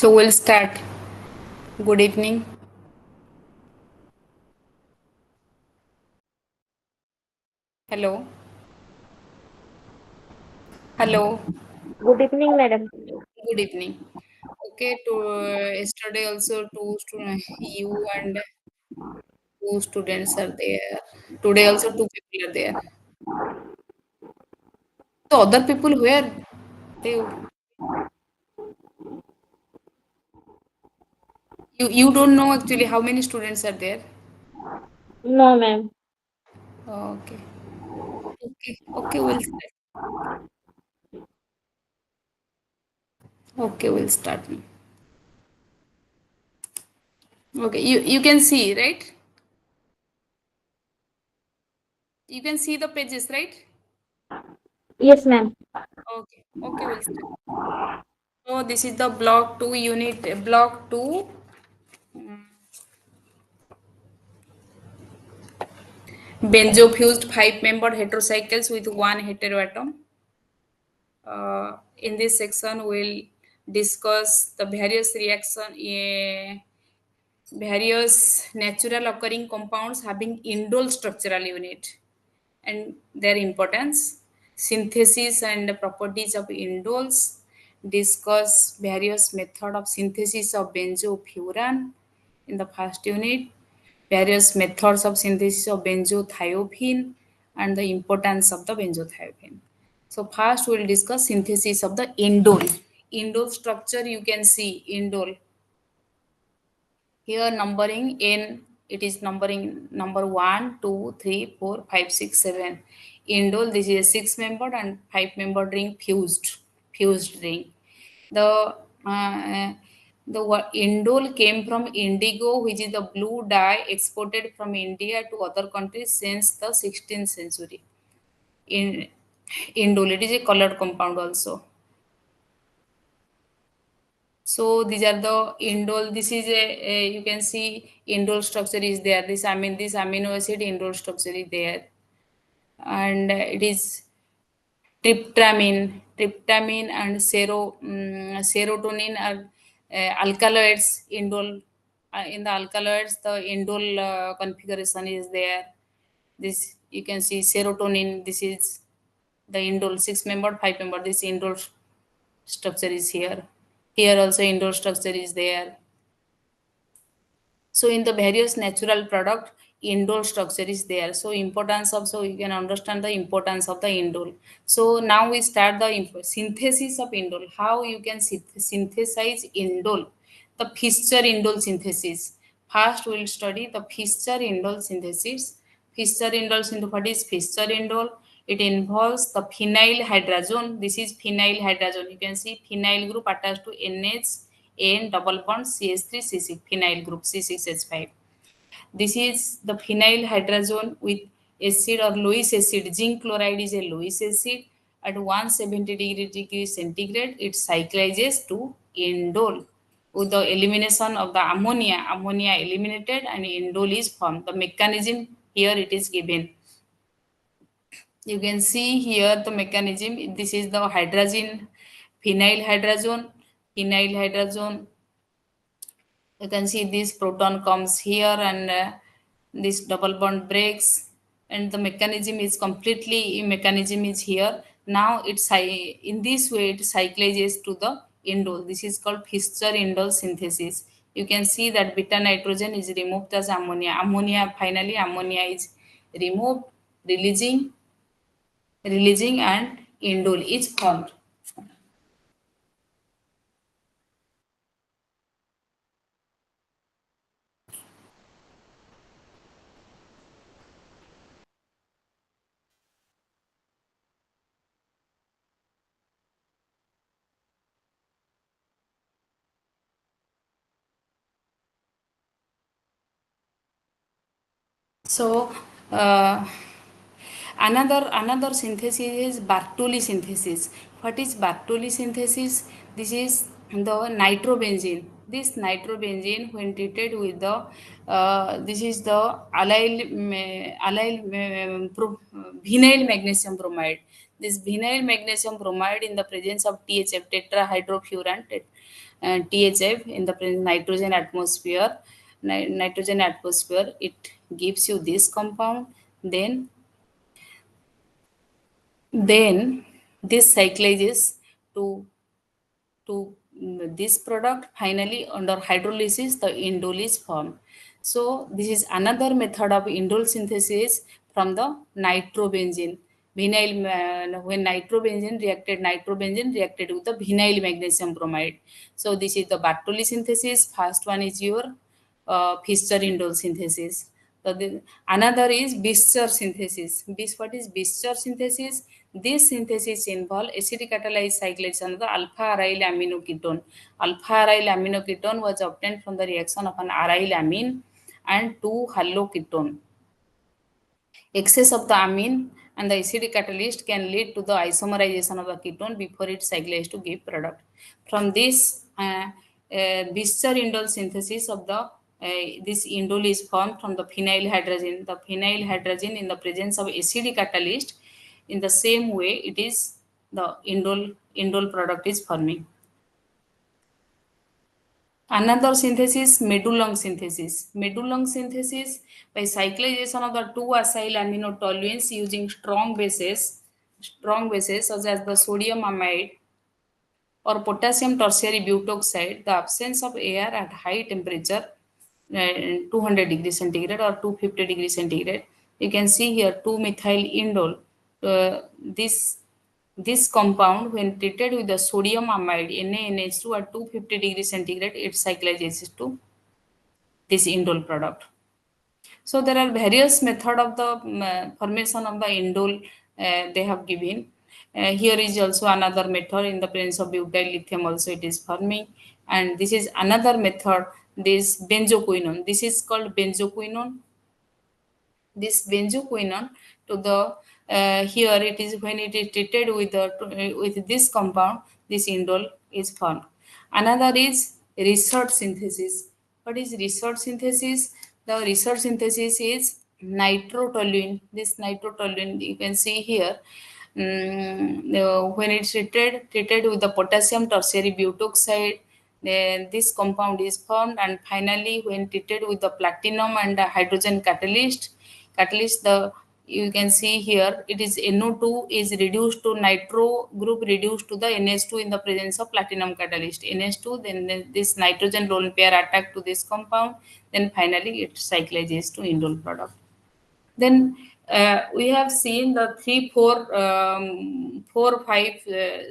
So we'll start. Good evening. Hello. Hello. Good evening, madam. Good evening. Okay. To yesterday also two students, you and two students are there. Today also two people are there. So other people where they you don't know actually how many students are there. No, ma'am. Okay. Okay. Okay. We'll start. Okay. We'll start. Okay. You can see right. You can see the pages right. Yes, ma'am. Okay. Okay. We'll start. So this is the block 2 unit, block 2. Benzo-fused 5-membered heterocycles with one heteroatom. In this section, we'll discuss the various natural occurring compounds having indole structural unit and their importance, synthesis and properties of indoles, discuss various method of synthesis of benzofuran in the first unit, various methods of synthesis of benzothiophene and the importance of the benzothiophene. So first we'll discuss synthesis of the indole. Indole structure you can see indole here numbering in it is numbering number 1, 2, 3, 4, 5, 6, 7. Indole, this is a 6-membered and 5-membered ring fused ring. The indole came from indigo, which is the blue dye exported from India to other countries since the 16th century. In indole, it is a colored compound also. So these are the indole. This is you can see indole structure is there. This amino acid indole structure is there, and it is tryptamine and serotonin are alkaloids. Indole in the alkaloids, the indole configuration is there. This you can see serotonin. This is the indole 6-membered, 5-membered. This indole structure is here. Here also indole structure is there. So in the various natural product, indole structure is there. So importance of, so you can understand the importance of the indole. So now we start the synthesis of indole. How you can synthesize indole? The Fischer indole synthesis. First we will study the Fischer indole synthesis. Fischer indole synthesis. What is Fischer indole? It involves the phenyl hydrazone. This is phenyl hydrazone. You can see phenyl group attached to NH N double bond CH3 C6 phenyl group C6H5. This is the phenyl hydrazone with acid or Lewis acid. Zinc chloride is a Lewis acid. At 170 degrees centigrade, it cyclizes to indole. With the elimination of the ammonia eliminated and indole is formed. The mechanism here it is given. You can see here the mechanism. This is the hydrazine, phenyl hydrazone. You can see this proton comes here and this double bond breaks and the mechanism is here. Now it's in this way it cyclizes to the indole. This is called Fischer indole synthesis. You can see that beta nitrogen is removed as ammonia. Finally ammonia is removed, releasing and indole is formed. So another synthesis is Bartoli synthesis. What is Bartoli synthesis? This is the nitrobenzene. This nitrobenzene, when treated with the this is the vinyl magnesium bromide. This vinyl magnesium bromide in the presence of THF, tetrahydrofuran, THF in the nitrogen atmosphere, nitrogen atmosphere, it gives you this compound. Then this cyclages to this product. Finally, under hydrolysis, the indole is formed. So this is another method of indole synthesis from the nitrobenzene. Vinyl, when nitrobenzene reacted with the vinyl magnesium bromide. So this is the Bartoli synthesis. First one is your Fischer indole synthesis. So another is Bischer synthesis. What is Bischer synthesis? This synthesis involve acidic catalyzed cyclation of the alpha aryl aminoketone. Alpha aryl aminoketone was obtained from the reaction of an aryl amine and two haloketone. Excess of the amine and the acidic catalyst can lead to the isomerization of the ketone before it cyclizes to give product. From this Bischer indole synthesis of the this indole is formed from the phenyl hydrogen. The phenyl hydrogen in the presence of acidic catalyst, in the same way it is the indole product is forming. Another synthesis, Medulong synthesis. Medulong synthesis by cyclization of the two acyl amino toluenes using strong bases such as the sodium amide or potassium tertiary butoxide, the absence of air at high temperature, 200 degrees centigrade or 250 degrees centigrade. You can see here 2-methyl indole. This compound, when treated with the sodium amide NaNH2 at 250 degrees centigrade, it cyclizes to this indole product. So there are various method of the formation of the indole they have given. Here is also another method in the presence of butyl lithium also it is forming, and this is another method, this benzoquinone. This is called benzoquinone. This benzoquinone to the here it is when it is treated with the with this compound, this indole is formed. Another is research synthesis. What is research synthesis? The research synthesis is nitrotoluene. This nitrotoluene you can see here. When it's treated with the potassium tertiary butoxide, then this compound is formed, and finally when treated with the platinum and the hydrogen catalyst, the you can see here it is NO2 is reduced to nitro group reduced to the NH2 in the presence of platinum catalyst. NH2, then this nitrogen lone pair attack to this compound, then finally it cyclizes to indole product. Then we have seen the 3, 4, 4, 5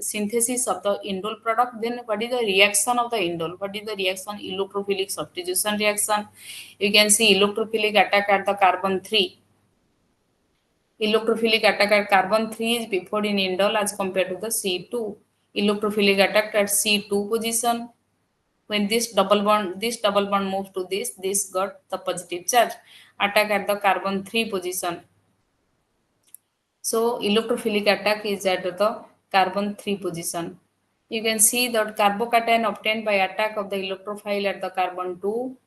synthesis of the indole product. Then what is the reaction of the indole? What is the reaction? Electrophilic substitution reaction. You can see electrophilic attack at the carbon 3. Electrophilic attack at carbon 3 is before in indole as compared to the C2. Electrophilic attack at C2 position. When this double bond moves to this got the positive charge. Attack at the carbon 3 position. So electrophilic attack is at the carbon 3 position. You can see that carbocation obtained by attack of the electrophile at the carbon 2.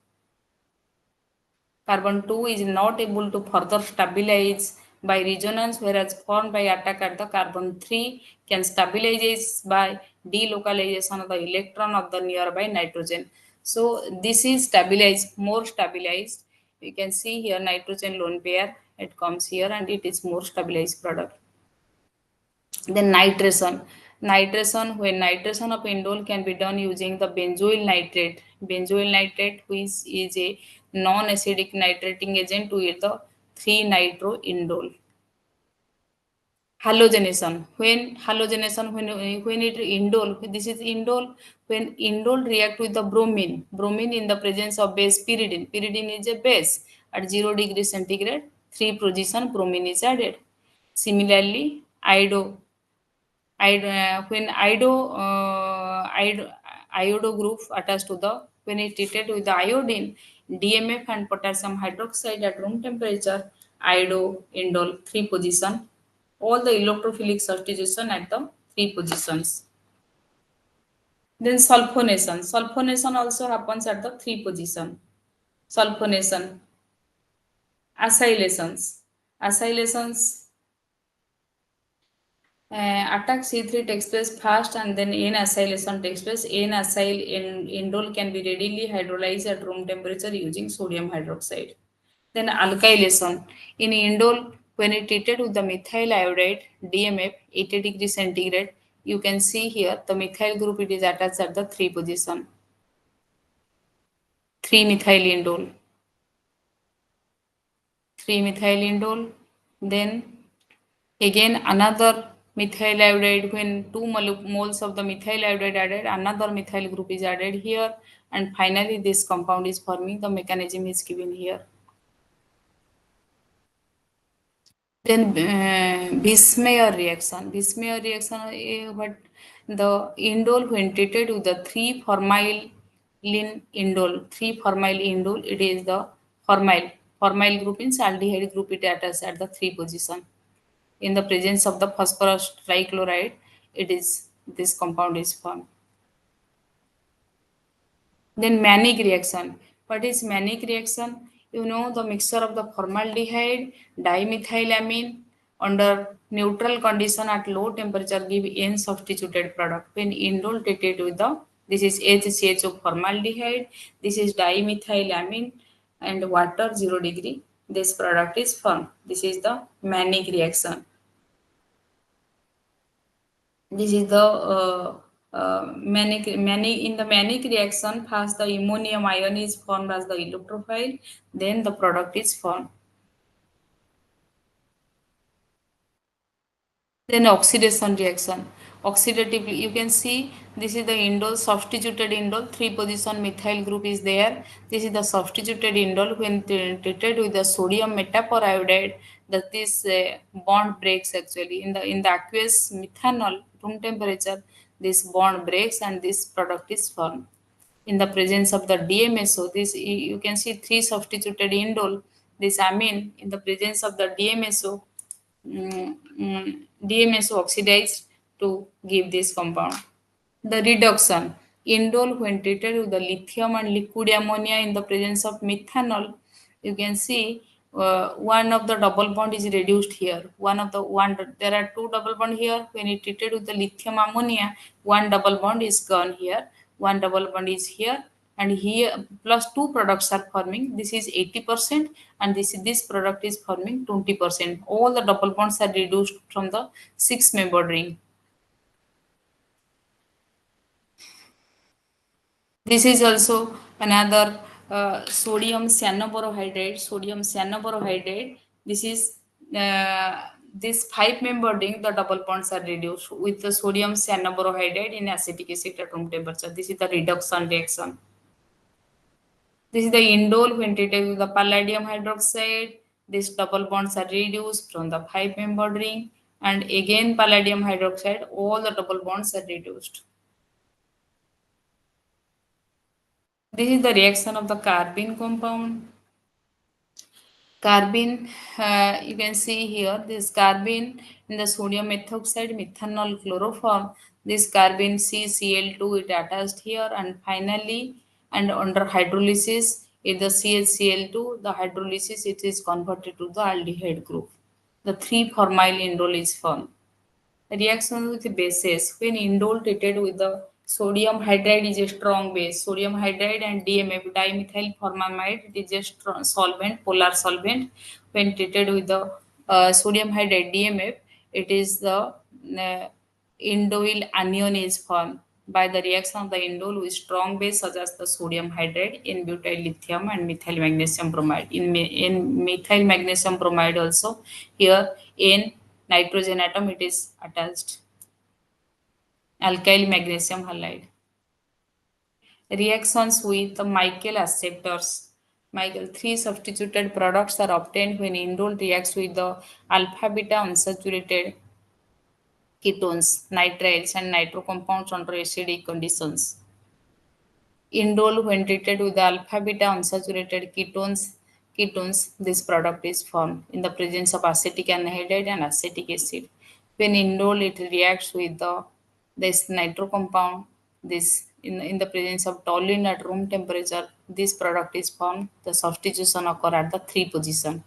Carbon 2 is not able to further stabilize by resonance, whereas formed by attack at the carbon 3 can stabilize by delocalization of the electron of the nearby nitrogen. So this is stabilized, more stabilized. You can see here nitrogen lone pair, it comes here and it is more stabilized product. Then nitration. Nitration, when nitration of indole can be done using the benzoyl nitrate. Benzoyl nitrate, which is a non-acidic nitrating agent to the 3-nitro-indole. Halogenation. When it indole, this is indole. When indole react with the bromine in the presence of base pyridine. Pyridine is a base. At 0 degrees centigrade, 3 position bromine is added. Similarly, when iodo group attached to the, when it treated with the iodine, DMF and potassium hydroxide at room temperature, iodo indole 3 position, all the electrophilic substitution at the 3 positions. Then sulfonation. Sulfonation also happens at the 3 position. Sulfonation. Acylations. attack C3 takes place fast and then N-acylation takes place. N-acyl indole can be readily hydrolyzed at room temperature using sodium hydroxide. Then alkylation. In indole, when it treated with the methyl iodide, DMF, 80 degrees centigrade, you can see here the methyl group it is attached at the 3 position. 3-methyl indole. 3-methyl indole. Then again another methyl iodide, when 2 moles of the methyl iodide added, another methyl group is added here, and finally this compound is forming. The mechanism is given here. Then Bismayer reaction. Bismayer reaction, but the indole when treated with the 3-formyl indole, 3-formyl indole, it is the formyl. Formyl group means aldehyde group it attaches at the 3 position. In the presence of the phosphorus trichloride, it is this compound is formed. Then Mannich reaction. What is Mannich reaction? You know the mixture of the formaldehyde, dimethylamine under neutral condition at low temperature give N substituted product. When indole treated with the, this is HCHO formaldehyde, this is dimethylamine and water 0 degree. This product is formed. This is the Mannich reaction. This is the in the Mannich reaction. First, the ammonium ion is formed as the electrophile, then the product is formed. Then oxidation reaction. Oxidatively, you can see this is the indole, substituted indole, 3 position methyl group is there. This is the substituted indole when treated with the sodium metaporioxide, that this bond breaks actually in the aqueous methanol room temperature. This bond breaks and this product is formed. In the presence of the DMSO, this you can see 3 substituted indole. This amine in the presence of the DMSO, DMSO oxidized to give this compound. The reduction. Indole when treated with the lithium and liquid ammonia in the presence of methanol, you can see one of the double bond is reduced here. There are 2 double bond here. When it treated with the lithium ammonia, 1 double bond is gone here. 1 double bond is here, and here plus 2 products are forming. This is 80%, and this product is forming 20%. All the double bonds are reduced from the 6-membered ring. This is also another sodium cyanoborohydride. Sodium cyanoborohydride. This is this 5-membered ring. The double bonds are reduced with the sodium cyanoborohydride in acetic acid at room temperature. This is the reduction reaction. This is the indole when treated with the palladium hydroxide. These double bonds are reduced from the 5-membered ring, and again palladium hydroxide. All the double bonds are reduced. This is the reaction of the carbene compound. Carbene, you can see here this carbene in the sodium methoxide methanol chloroform. This carbene CCl2 it attached here, and finally, and under hydrolysis in the CHCl2, the hydrolysis it is converted to the aldehyde group. The 3-formyl indole is formed. Reaction with bases. When indole treated with the sodium hydride is a strong base. Sodium hydride and DMF, dimethyl formamide, it is a strong solvent, polar solvent. When treated with the sodium hydride DMF, it is the indoyl anion is formed by the reaction of the indole with strong base such as the sodium hydride, in butyl lithium and methyl magnesium bromide. In methyl magnesium bromide also, here in nitrogen atom it is attached. Alkyl magnesium halide. Reactions with the Michael acceptors. Michael 3 substituted products are obtained when indole reacts with the alpha beta unsaturated ketones, nitriles, and nitro compounds under acidic conditions. Indole, when treated with the alpha beta unsaturated ketones, this product is formed in the presence of acetic anhydride and acetic acid. When indole it reacts with this nitro compound, this in the presence of toluene at room temperature, this product is formed. The substitution occur at the 3 position.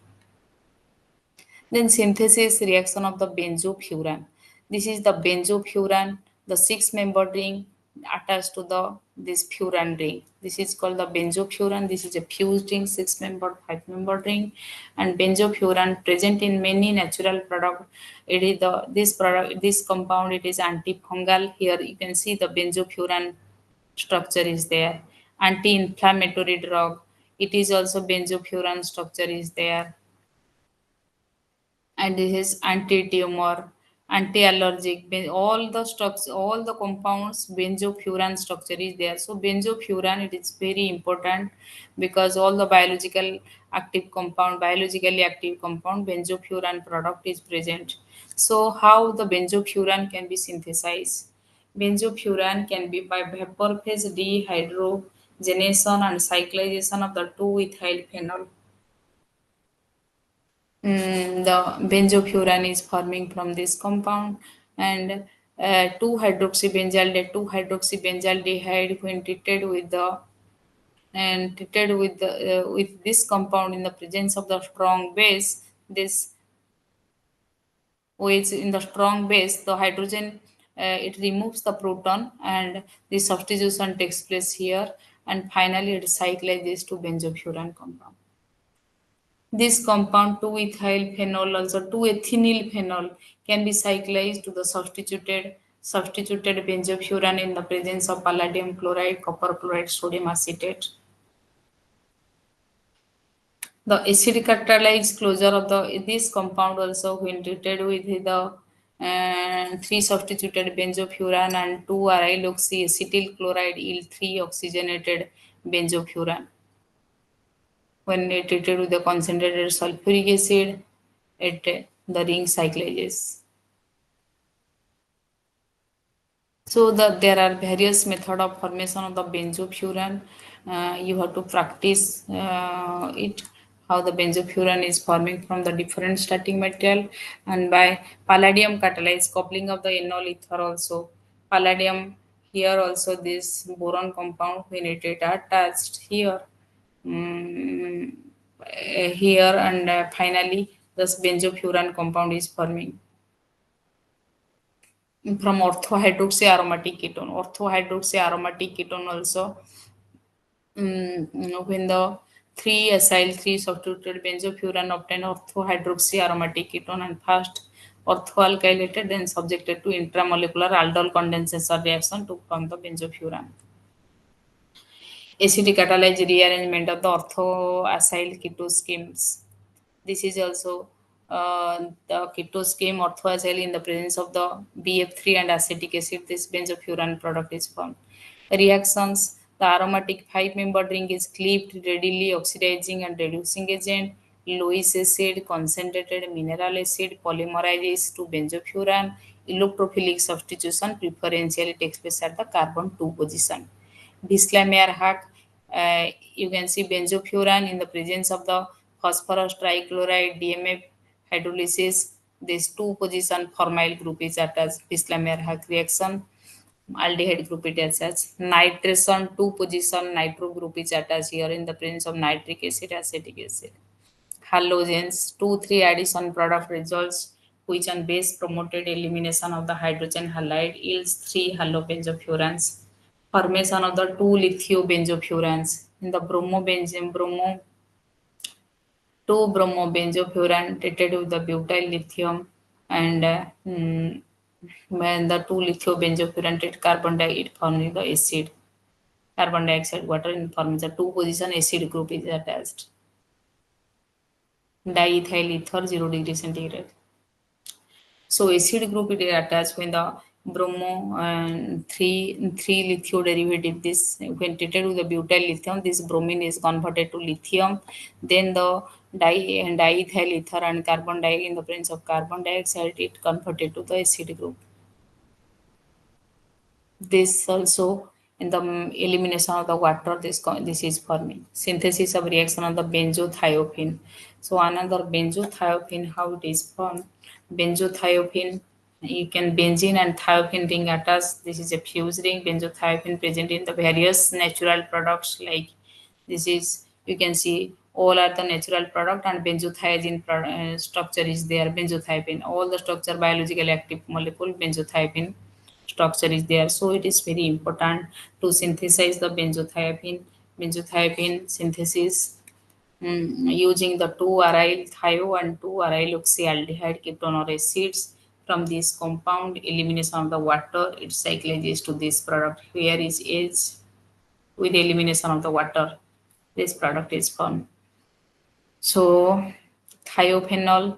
Then synthesis reaction of the benzofuran. This is the benzofuran, the six-membered ring attached to the this furan ring. This is called the benzofuran. This is a fused ring, six-membered, five-membered ring, and benzofuran present in many natural products. It is the this product, this compound. It is antifungal. Here you can see the benzofuran structure is there. Anti-inflammatory drug. It is also benzofuran structure is there, and this is anti-tumor, anti-allergic. All the structures, all the compounds, benzofuran structure is there. So benzofuran, it is very important because all the biologically active compound, benzofuran product is present. So how the benzofuran can be synthesized? Benzofuran can be by vapor phase dehydrogenation and cyclization of the 2-ethyl phenol. The benzofuran is forming from this compound, and 2-hydroxybenzaldehyde when treated with the and treated with this compound in the presence of the strong base, this which in the strong base the hydrogen, it removes the proton, and the substitution takes place here, and finally it cyclizes to benzofuran compound. This compound 2-ethyl phenol, also 2-ethynyl phenol, can be cyclized to the substituted benzofuran in the presence of palladium chloride, copper chloride, sodium acetate. The acidic catalyzed closure of this compound also when treated with the three substituted benzofuran and 2-aryloxyacetyl chloride yield 3-oxygenated benzofuran. When treated with the concentrated sulfuric acid, the ring cyclizes. So there are various method of formation of the benzofuran. You have to practice it, how the benzofuran is forming from the different starting material, and by palladium catalyzed coupling of the enol ether also. Palladium here also this boron compound when it is attached here, here, and finally this benzofuran compound is forming from orthohydroxy aromatic ketone. Orthohydroxy aromatic ketone also, when the 3-acyl 3 substituted benzofuran obtain orthohydroxy aromatic ketone and first orthoalkylated, then subjected to intramolecular aldol condensation reaction to form the benzofuran. Acidic catalyzed rearrangement of the orthoacyl ketoschemes. This is also the ketoscheme orthoacyl in the presence of the BF3 and acetic acid. This benzofuran product is formed. Reactions: the aromatic 5-membered ring is cleaved readily oxidizing and reducing agent. Lewis acid, concentrated mineral acid polymerizes to benzofuran. Electrophilic substitution preferentially takes place at the carbon 2 position. Bisglymer-Hack, you can see benzofuran in the presence of the phosphorus trichloride DMF hydrolysis. This 2-position formyl group is attached. Bisglymer-Hack reaction, aldehyde group it attached. Nitration 2-position nitro group is attached here in the presence of nitric acid, acetic acid. Halogens 2,3 addition product results which on base promoted elimination of the hydrogen halide yields 3 halobenzofurans. Formation of the 2 lithiobenzofurans. In the bromo 2 bromobenzofuran treated with the butyl lithium, and when the 2 lithiobenzoffuran treat carbon dioxide forming the acid, carbon dioxide water in forming the 2-position acid group is attached. Diethyl ether 0 degree centigrade. So acid group it is attached when the bromo and 3 lithium derivative, this when treated with the butyl lithium, this bromine is converted to lithium. Then the diethyl ether and carbon dioxide in the presence of carbon dioxide it converted to the acid group. This also in the elimination of the water, this is forming synthesis of reaction of the benzothiophene. So another benzothiophene, how it is formed? Benzothiophene, you can benzene and thiophene ring attached. This is a fused ring. Benzothiophene present in the various natural products like this is, you can see All are the natural product, and benzothiogen structure is there. Benzothiopen, all the structure biologically active molecule benzothiopen structure is there. So it is very important to synthesize the benzothiopen synthesis using the 2-aryl thio and 2-aryl oxyaldehyde ketone acids from this compound. Elimination of the water, it cyclizes to this product. Here is H with elimination of the water, this product is formed. So thiophenol,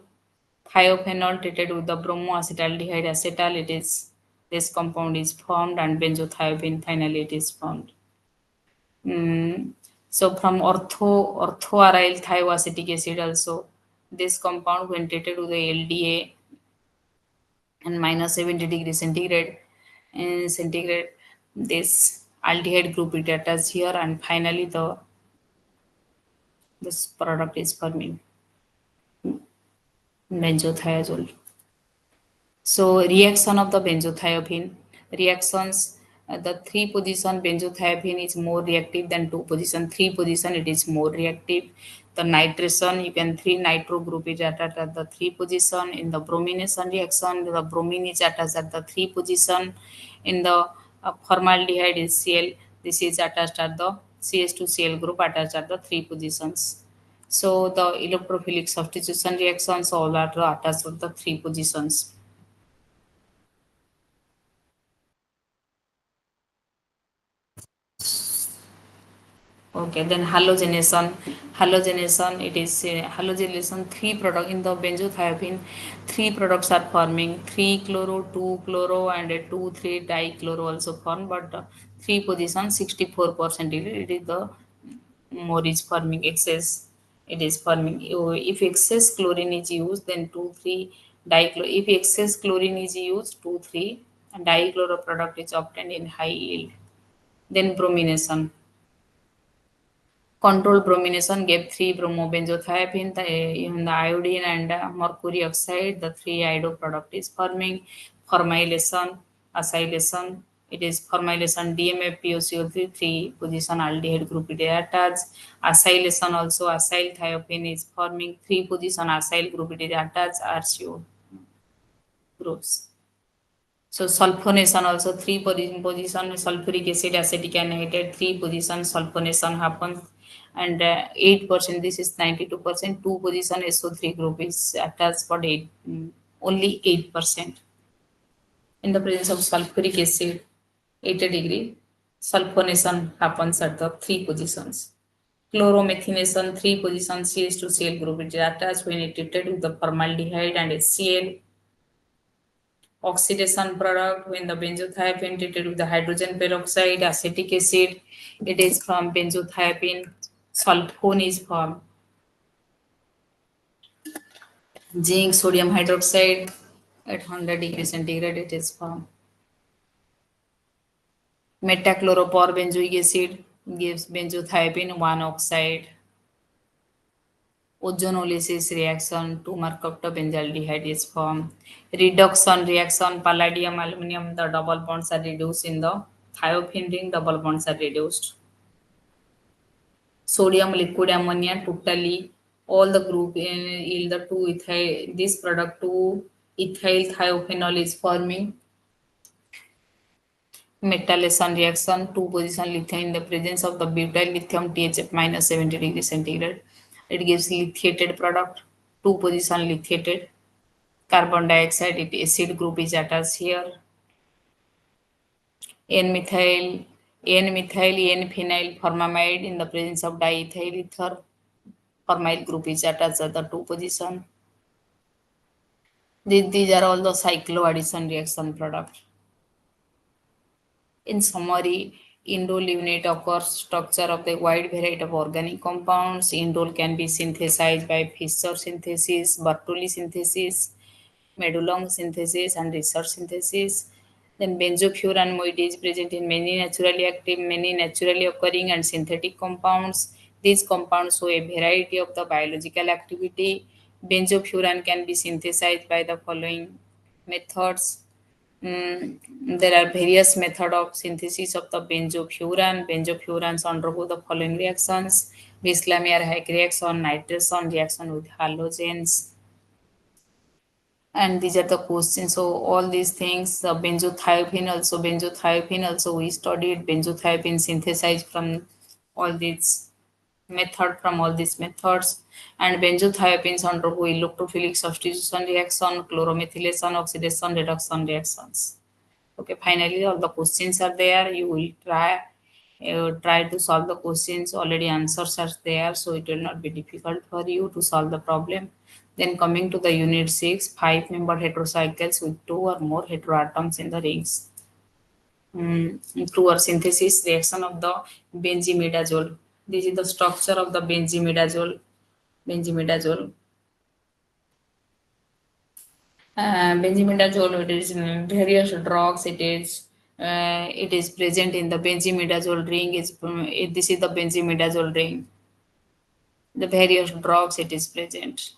thiophenol treated with the bromoacetaldehyde acetal, it is, this compound is formed, and benzothiopen finally it is formed. So from orthoaryl thioacetic acid also, this compound when treated with the LDA and minus 70 degrees centigrade, this aldehyde group it attaches here, and finally this product is forming benzothiazole. So reaction of the benzothiopen, reactions, the 3-position benzothiopen is more reactive than 2-position. 3-position it is more reactive. The nitration, you can 3-nitro group is attached at the 3-position. In the bromination reaction, the bromine is attached at the 3-position. In the formaldehyde is Cl, this is attached at the CH2Cl group attached at the 3 positions. So the electrophilic substitution reactions all are attached at the 3 positions. Okay, then halogenation. Halogenation, it is halogenation, 3 product in the benzothiopen. 3 products are forming, 3-chloro, 2-chloro, and a 2,3 dichloro also form. But 3 position, 64% it is the more is forming excess. It is forming. If excess chlorine is used, then 2,3 dichloro. If excess chlorine is used, 2,3 dichloro product is obtained in high yield. Then bromination. Controlled bromination gave 3-bromobenzothiopen, in the iodine and mercury oxide. The 3-iodo product is forming. Formylation, acylation. It is formylation DMF POCO3, 3-position aldehyde group it is attached. Acylation also, acyl thiophene is forming. 3-position acyl group it is attached, RCO groups. So sulfonation also, 3-position sulfuric acid acetic anhydride, 3-position sulfonation happens, and 8%, this is 92%, 2-position SO3 group is attached, but only 8%. In the presence of sulfuric acid, 80 degree, sulfonation happens at the 3 positions. Chloromethanation, 3-position CH2Cl group is attached when it treated with the formaldehyde and HCl. Oxidation product, when the benzothiopen treated with the hydrogen peroxide, acetic acid, it is from benzothiopen, sulfone is formed. Zinc, sodium hydroxide at 100 degrees centigrade it is formed. Metachloroporbenzoic acid gives benzothiopen 1 oxide. Ozonolysis reaction, 2-mercaptobenzaldehyde is formed. Reduction reaction, palladium, aluminum, the double bonds are reduced in the thiophene ring, double bonds are reduced. Sodium liquid ammonia, totally all the group in the 2-ethyl, this product 2-ethyl thiophenol is forming. Metallation reaction, 2-position lithium in the presence of the butyl lithium THF minus 70 degrees centigrade. It gives lithiated product, 2-position lithiated. Carbon dioxide, it acid group is attached here. N-methyl, N-phenyl formamide in the presence of diethyl ether. Formyl group is attached at the 2 position. These are all the cycloaddition reaction product. In summary, indole unit occurs structure of the wide variety of organic compounds. Indole can be synthesized by Fischer synthesis, Bernoulli synthesis, Madelung synthesis, and research synthesis. Then benzofuran is present in many naturally active, many naturally occurring, and synthetic compounds. These compounds show a variety of the biological activity. Benzofuran can be synthesized by the following methods. There are various methods of synthesis of the benzofuran. Benzofurans undergo the following reactions: Bisglyamine Hack reaction, nitration reaction with halogens. And these are the questions. So all these things, the benzothiophene also we studied benzothiophene synthesized from all these from all these methods. And benzothiopenes undergo electrophilic substitution reaction, chloromethylation, oxidation, reduction reactions. Okay, finally all the questions are there. You will try to solve the questions. Already answers are there, so it will not be difficult for you to solve the problem. Then coming to the unit 6, 5-member heterocycles with 2 or more heteroatoms in the rings. Through our synthesis reaction of the benzimidazole. This is the structure of the benzimidazole. Benzimidazole. Benzimidazole, it is in various drugs. It is present in the benzimidazole ring. This is the benzimidazole ring. The various drugs it is present.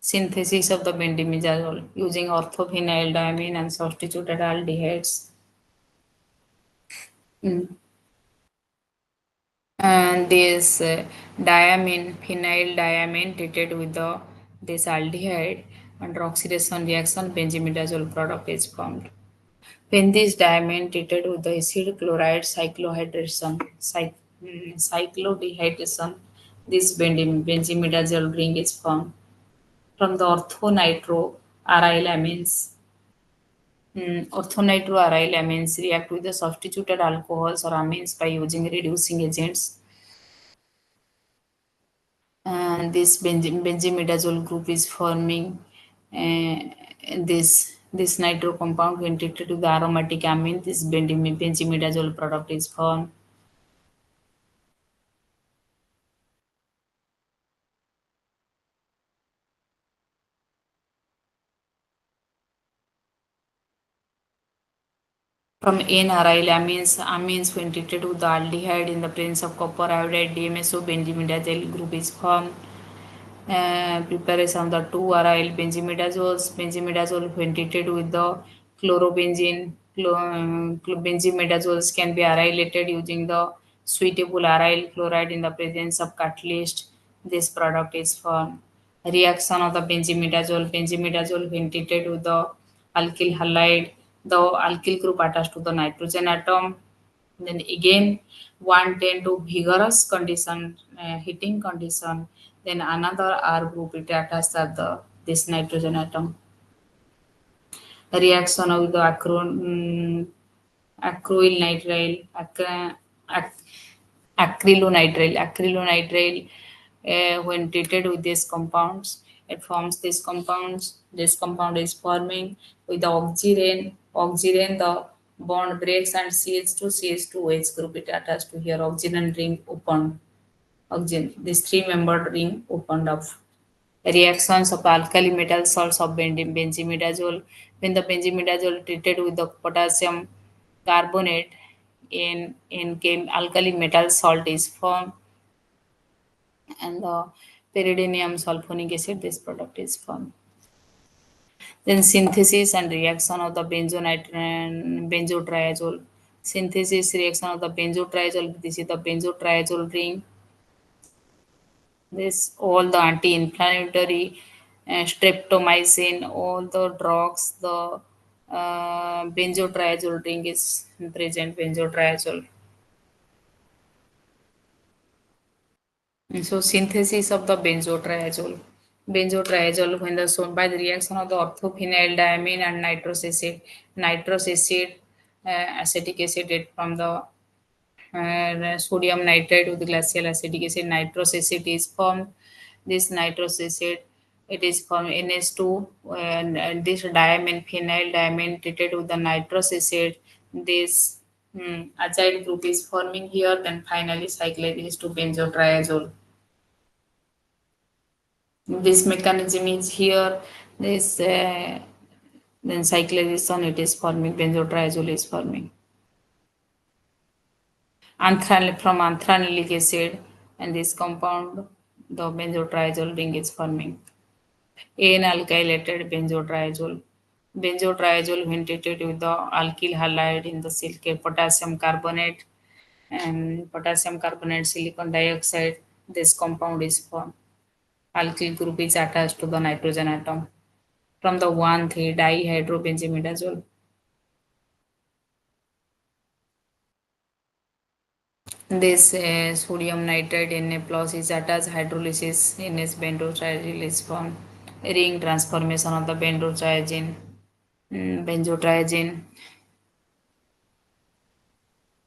Synthesis of the benzimidazole using orthophenyldiamine and substituted aldehydes. Mm. And this phenyl diamine treated with this aldehyde under oxidation reaction, benzimidazole product is formed. When this diamine treated with the acid chloride cyclodehydration, this benzimidazole ring is formed from the orthonitroarylamines react with the substituted alcohols or amines by using reducing agents. And this benzimidazole group is forming uh, this nitro compound when treated with the aromatic amine. This benzimidazole product is formed. From amines when treated with the aldehyde in the presence of copper iodide, DMSO benzimidazole group is formed. Preparation of the 2-aryl benzimidazoles. Benzimidazole when treated with the chlorobenzene. Benzimidazoles can be arylated using the suitable aryl chloride in the presence of catalyst. This product is formed. Reaction of the benzimidazole. Benzimidazole when treated with the alkyl halide. The alkyl group attached to the nitrogen atom. Then again, one tend to vigorous condition, heating condition. Then another R group it attaches at the this nitrogen atom. Reaction of the acrylonitrile when treated with these compounds, it forms these compounds. This compound is forming with the oxygen the bond breaks and CH2 group it attached to here, oxygen ring opened. Oxygen, this three-membered ring opened up. Reactions of alkali metal salts of benzimidazole. When the benzimidazole treated with the potassium carbonate alkali metal salt is formed, and the pyridinium sulfonic acid, this product is formed. Then synthesis and reaction of the benzotriazole. Synthesis reaction of the benzotriazole. This is the benzotriazole ring. This all the anti-inflammatory, streptomycin, all the drugs, the benzotriazole ring is present. Benzotriazole. So synthesis of the benzotriazole. Benzotriazole when the shown by the reaction of the orthophenyldiamine and nitrous acid, acetic acid from the sodium nitrate with glacial acetic acid, nitrous acid is formed. This nitrous acid it is from NH2 and this diamine phenyl diamine treated with the nitrous acid. This acyl group is forming here. Then finally cyclase to benzotriazole. This mechanism is here. This then cyclization it is forming, benzotriazole is forming. From anthranylic acid and this compound, the benzotriazole ring is forming. N alkylated benzotriazole. Benzotriazole when treated with the alkyl halide in the silicate potassium carbonate and potassium carbonate silicon dioxide. This compound is formed. Alkyl group is attached to the nitrogen atom from the 1,3-dihydrobenzimidazole. This sodium nitrite Na plus is attached hydrolysis NS benzotriazole is formed. Ring transformation of the benzotriazine.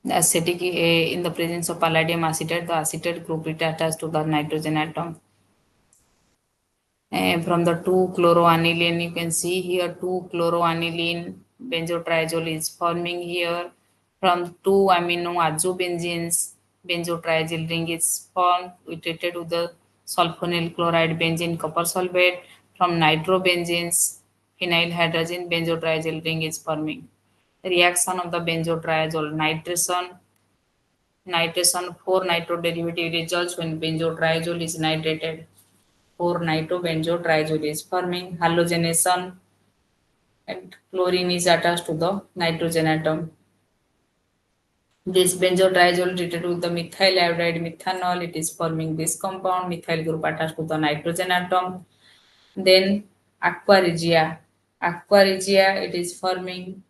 The acetic in the presence of palladium acetate, the acetate group is attached to the nitrogen atom. From the 2-chloroaniline, you can see here 2-chloroaniline benzotriazole is forming here. From 2-amino-azobenzenes, benzotriazyl ring is formed. We treated with the sulfonyl chloride benzene copper sulfate. From nitrobenzenes, phenyl hydrogen benzotriazyl ring is forming. Reaction of the benzotriazole nitration 4 nitro derivative results when benzotriazole is nitrated. 4-nitrobenzotriazole is forming halogenation and chlorine is attached to the nitrogen atom. This benzotriazole treated with the methyl iodide methanol, it is forming this compound, methyl group attached to the nitrogen atom. Then aqua regia. Aqua regia, it is forming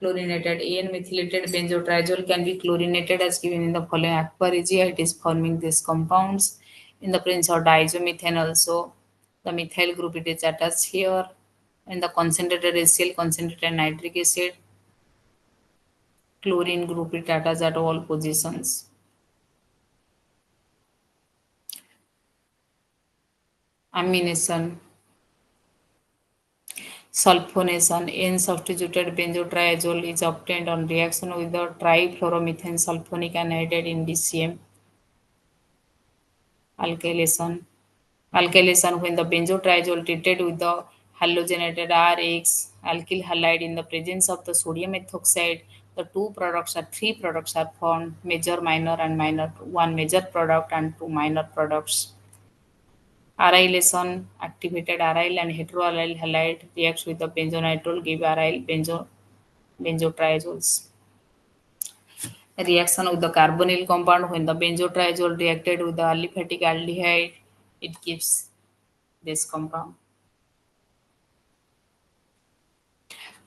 chlorinated N-methylated benzotriazole can be chlorinated as given in the following aqua regia. It is forming these compounds in the presence of diazomethane also. The methyl group it is attached here and the concentrated HCl concentrated nitric acid. Chlorine group it attached at all positions. Amination. Sulfonation. N-substituted benzotriazole is obtained on reaction with the trifluoromethane sulfonic anhydride in DCM. Alkylation. Alkylation when the benzotriazole treated with the halogenated RX alkyl halide in the presence of the sodium ethoxide, the three products are formed, major, minor, and minor. One major product and two minor products. Arylation activated aryl and heteroaryl halide reacts with the benzonitrile, give aryl benzotriazoles. Reaction with the carbonyl compound when the benzotriazole reacted with the aliphatic aldehyde, it gives this compound.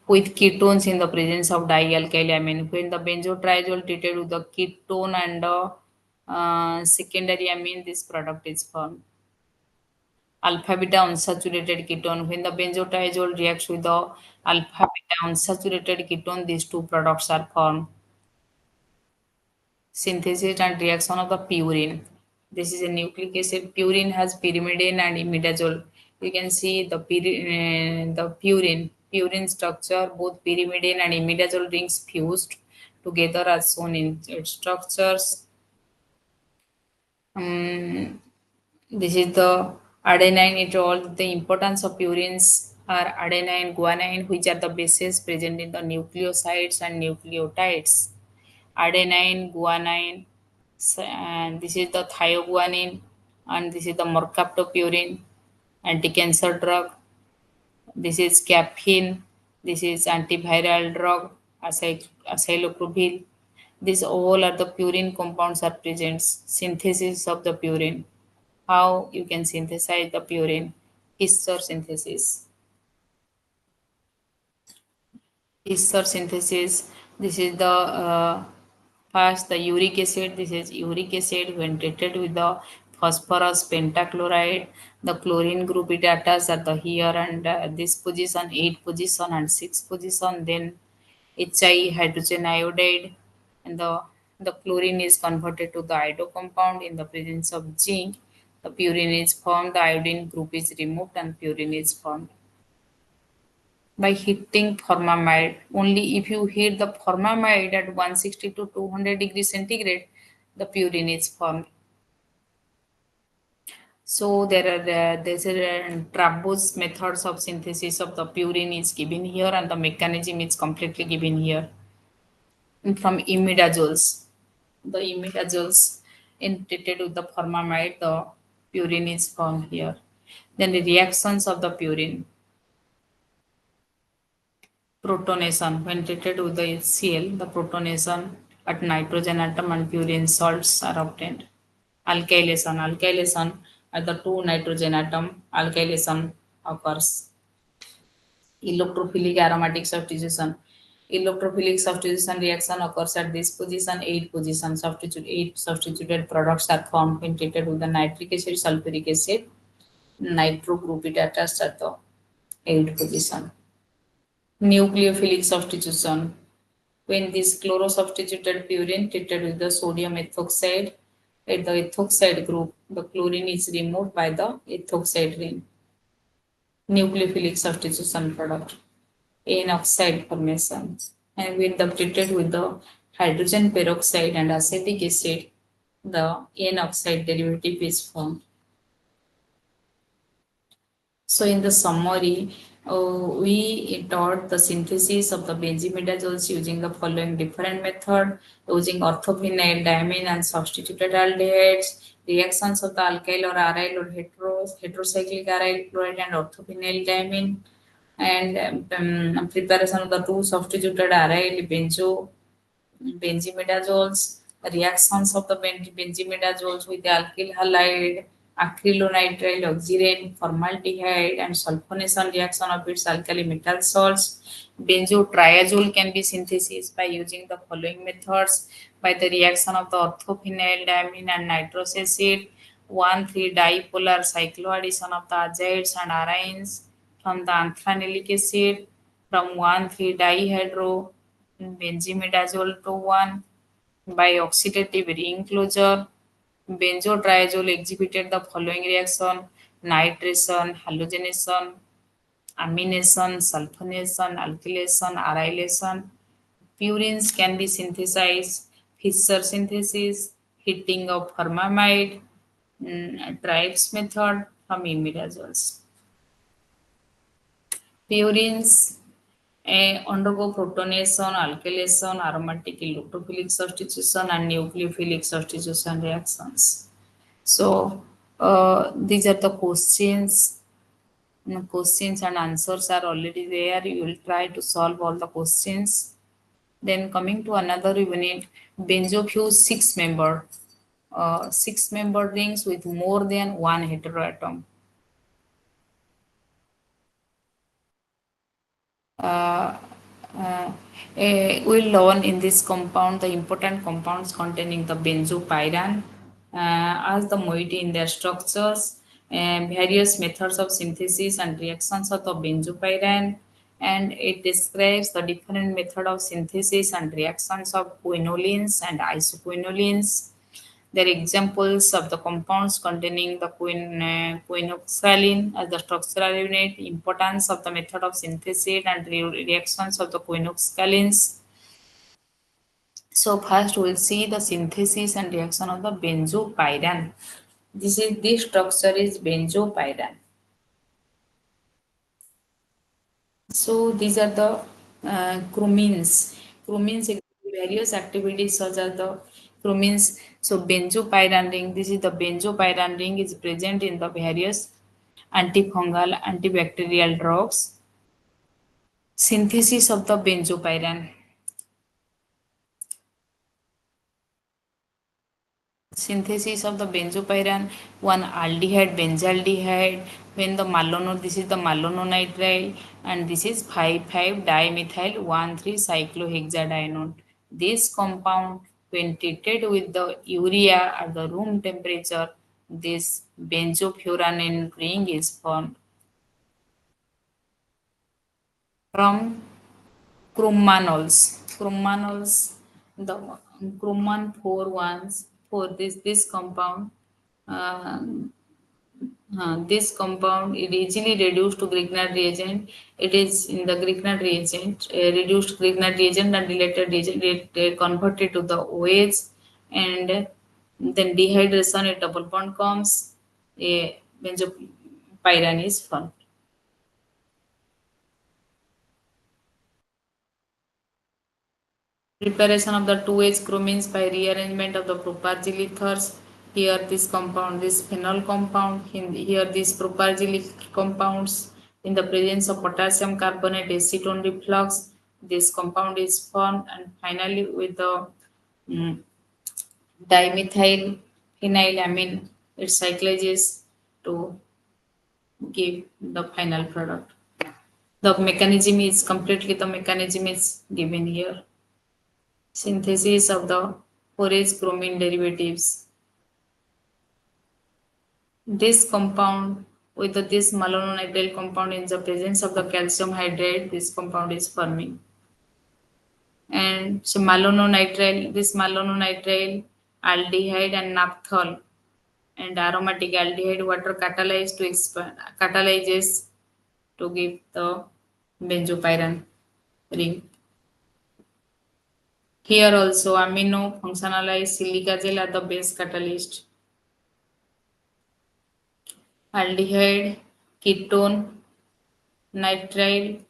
With ketones in the presence of dialkyl amine, when the benzotriazole treated with the ketone and secondary amine, this product is formed. Alpha beta unsaturated ketone, when the benzotriazole reacts with the alpha beta unsaturated ketone, these two products are formed. Synthesis and reaction of the purine. This is a nucleic acid. Purine has pyrimidine and imidazole. You can see the purine structure, both pyrimidine and imidazole rings fused together as shown in its structures. This is the adenine. It all the importance of purines are adenine, guanine, which are the bases present in the nucleosides and nucleotides. Adenine, guanine, and this is the thioguanine, and this is the mercaptopurine, anti-cancer drug. This is caffeine. This is antiviral drug, acylopropyl. These all are the purine compounds are present. Synthesis of the purine. How you can synthesize the purine? Ester synthesis. Ester synthesis. This is the first the uric acid. This is uric acid when treated with the phosphorus pentachloride. The chlorine group it attached at the here and this position, 8 position and 6 position. Then HI hydrogen iodide and the chlorine is converted to the iodo compound in the presence of zinc. The purine is formed. The iodine group is removed and purine is formed by heating formamide. Only if you heat the formamide at 160 to 200 degrees centigrade, the purine is formed. So there's a Trabos methods of synthesis of the purine is given here and the mechanism is completely given here. And from imidazoles, the imidazoles in treated with the formamide, the purine is formed here. Then the reactions of the purine. protonation. When treated with the HCl, the protonation at nitrogen atom and purine salts are obtained. Alkylation. Alkylation at the two nitrogen atom, alkylation occurs. Electrophilic aromatic substitution. Electrophilic substitution reaction occurs at this position, 8 position. Eight substituted products are formed when treated with the nitric acid, sulfuric acid, nitro group it attached at the 8 position. Nucleophilic substitution. When this chloro-substituted purine treated with the sodium ethoxide at the ethoxide group, the chlorine is removed by the ethoxide ring. Nucleophilic substitution product. N-oxide formation. And when the treated with the hydrogen peroxide and acetic acid, the N-oxide derivative is formed. So in the summary, we taught the synthesis of the benzimidazoles using the following different method: using orthophenyl diamine and substituted aldehydes, reactions of the alkyl or aryl or heterocyclic aryl chloride and orthophenyl diamine, and preparation of the two substituted aryl benzimidazoles, reactions of the benzimidazoles with the alkyl halide, acrylonitrile, oxirane, formaldehyde, and sulfonation reaction of its alkali metal salts. Benzotriazole can be synthesized by using the following methods: by the reaction of the orthophenyl diamine and nitrous acid, 1,3-dipolar cycloaddition of the azides and arynes from the anthranylic acid, from 1,3-dihydro benzimidazole to 1 by oxidative ring closure. Benzotriazole exhibited the following reaction: nitration, halogenation, amination, sulfonation, alkylation, arylation. Purines can be synthesized: Fischer synthesis, heating of formamide, Tribe's method from imidazoles. Purines undergo protonation, alkylation, aromatic electrophilic substitution, and nucleophilic substitution reactions. So these are the questions. Questions and answers are already there. You will try to solve all the questions. Then coming to another unit, benzofuse six-member rings with more than one heteroatom. We'll learn in this compound the important compounds containing the benzopyran as the moiety in their structures, and various methods of synthesis and reactions of the benzopyran, and it describes the different method of synthesis and reactions of quinolines and isoquinolines. There are examples of the compounds containing the quinoxaline as the structural unit, importance of the method of synthesis and reactions of the quinoxalines. So first we'll see the synthesis and reaction of the benzopyran. This structure is benzopyran. So these are the chromines. Chromines exhibit various activities such as the chromines. So benzopyran ring, this is the benzopyran ring is present in the various antifungal, antibacterial drugs. Synthesis of the benzopyran. Synthesis of the benzopyran, one aldehyde, benzaldehyde, when the malonone, this is the malononitrile, and this is 5,5-dimethyl 1,3-cyclohexadienone. This compound, when treated with the urea at the room temperature, this benzofuranin ring is formed. From chromanols, the chroman 4 ones for this compound. This compound is easily reduced to Grignard reagent. It is in the Grignard reagent, reduced Grignard reagent and related reagent converted to the OH, and then dehydration, a double bond comes, a benzopyran is formed. Preparation of the 2H chromines by rearrangement of the propargyl ethers. Here this compound, this phenol compound, here these propargyl compounds in the presence of potassium carbonate acetone reflux this compound is formed, and finally with the mm, dimethyl phenylamine, it cyclases to give the final product. The mechanism is completely the mechanism is given here. Synthesis of the 4H bromine derivatives. This compound with this malonitrile compound in the presence of the calcium hydride, this compound is forming. And so malonitrile, this malonitrile aldehyde and naphthol and aromatic aldehyde water catalyze to expand, catalyzes to give the benzopyran ring. Here also amino functionalized silica gel are the base catalyst. Aldehyde, ketone, nitrile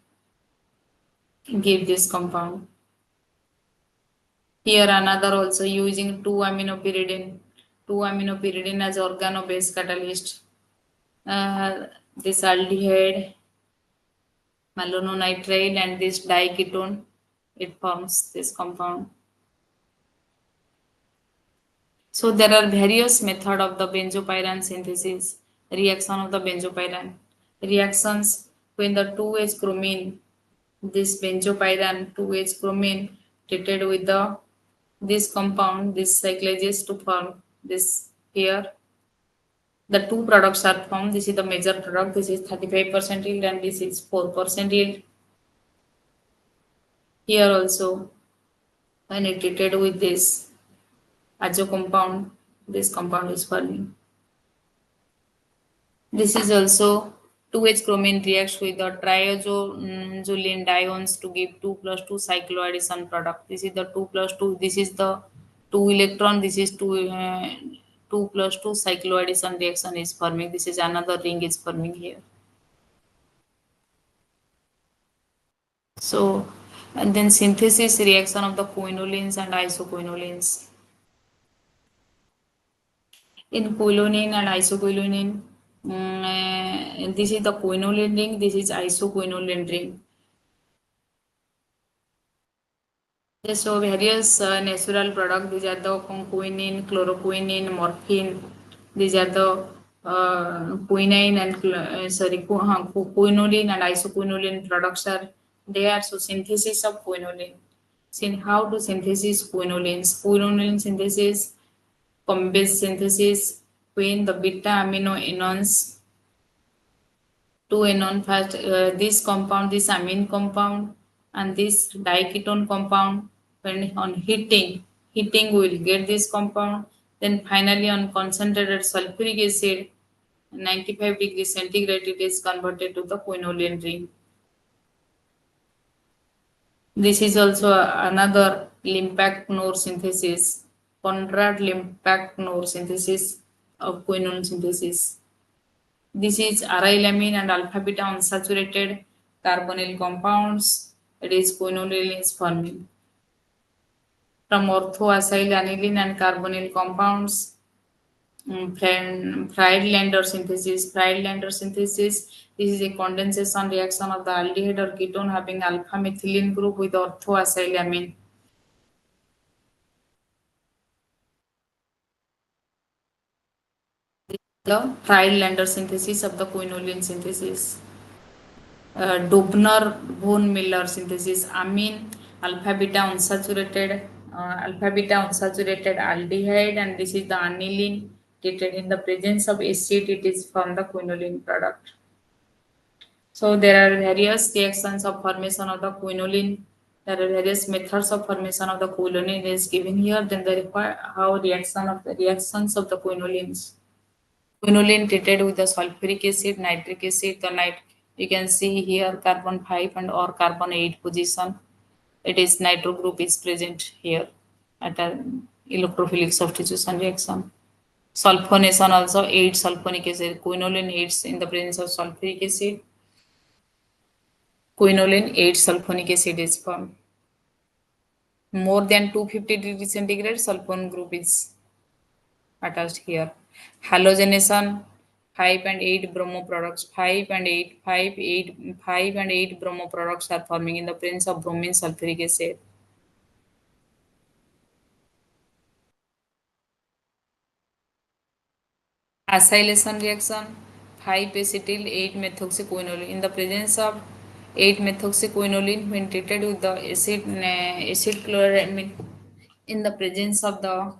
give this compound. Here another also using 2-aminopyridine as organo-base catalyst. This aldehyde, malonitrile and this diketone, it forms this compound. So there are various methods of the benzopyran synthesis, reaction of the benzopyran. Reactions when the 2H chromine, this benzopyran 2H chromine treated with the this compound, this cyclages to form this here. The two products are formed. This is the major product. This is 35% yield and this is 4% yield. Here also, when it treated with this azo compound, this compound is forming. This is also 2H chromine reacts with the triazoline diones to give 2 plus 2 cycloaddition product. This is the 2 plus 2. This is the 2 electron. This is 2 plus 2 cycloaddition reaction is forming. This is another ring is forming here. So, and then synthesis reaction of the quinolines and isoquinolines. In quinoline and isoquinoline, this is the quinoline ring, this is isoquinoline ring. So various natural products, these are the quinine, chloroquine, morphine, these are the quinine and quinoline and isoquinoline products are there. So synthesis of quinoline. How to synthesis quinolines? Quinoline synthesis, base synthesis, when the beta amino enons to enon first, this compound, this amine compound and this diketone compound, when on heating will get this compound. Then finally on concentrated sulfuric acid, 95 degrees centigrade, it is converted to the quinoline ring. This is also another Limpacnor synthesis, Conrad Limpacnor synthesis of quinone synthesis. This is arylamine and alpha beta unsaturated carbonyl compounds. It is quinoline is forming. From orthoacyl aniline and carbonyl compounds, Friedlander synthesis. Friedlander synthesis, this is a condensation reaction of the aldehyde or ketone having alpha methylene group with orthoacylamine. The Friedlander synthesis of the quinoline synthesis. Dobner-von Miller synthesis, amine, alpha beta unsaturated aldehyde, and this is the aniline treated in the presence of acid. It is from the quinoline product. So there are various reactions of formation of the quinoline. There are various methods of formation of the quinoline is given here. Then the reactions of the quinolines. Quinoline treated with the sulfuric acid, nitric acid, you can see here carbon 5 and or carbon 8 position. It is nitro group is present here at an electrophilic substitution reaction. Sulfonation also aids sulfonic acid. Quinoline aids in the presence of sulfuric acid. Quinoline aids sulfonic acid is formed. More than 250 degrees centigrade, sulfone group is attached here. Halogenation. 5 and 8 bromo products. 5 and 8, 5, 8, 5 and 8 bromo products are forming in the presence of bromine sulfuric acid. Acylation reaction 5 acetyl 8 methoxyquinoline in the presence of 8 methoxyquinoline when treated with the acid chloride in the presence of the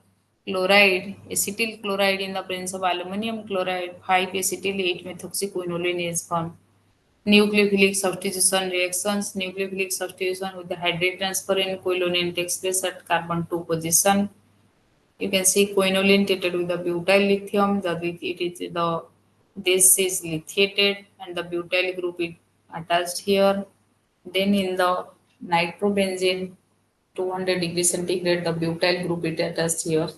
chloride acetyl chloride in the presence of aluminum chloride 5 acetyl 8 methoxyquinoline is formed. Nucleophilic substitution reactions nucleophilic substitution with the hydrate transfer in quinoline takes place at carbon 2 position. You can see quinoline treated with the butyl lithium. This is lithiated and the butyl group is attached here. Then in the nitrobenzene, 200 degrees centigrade, the butyl group is attached here.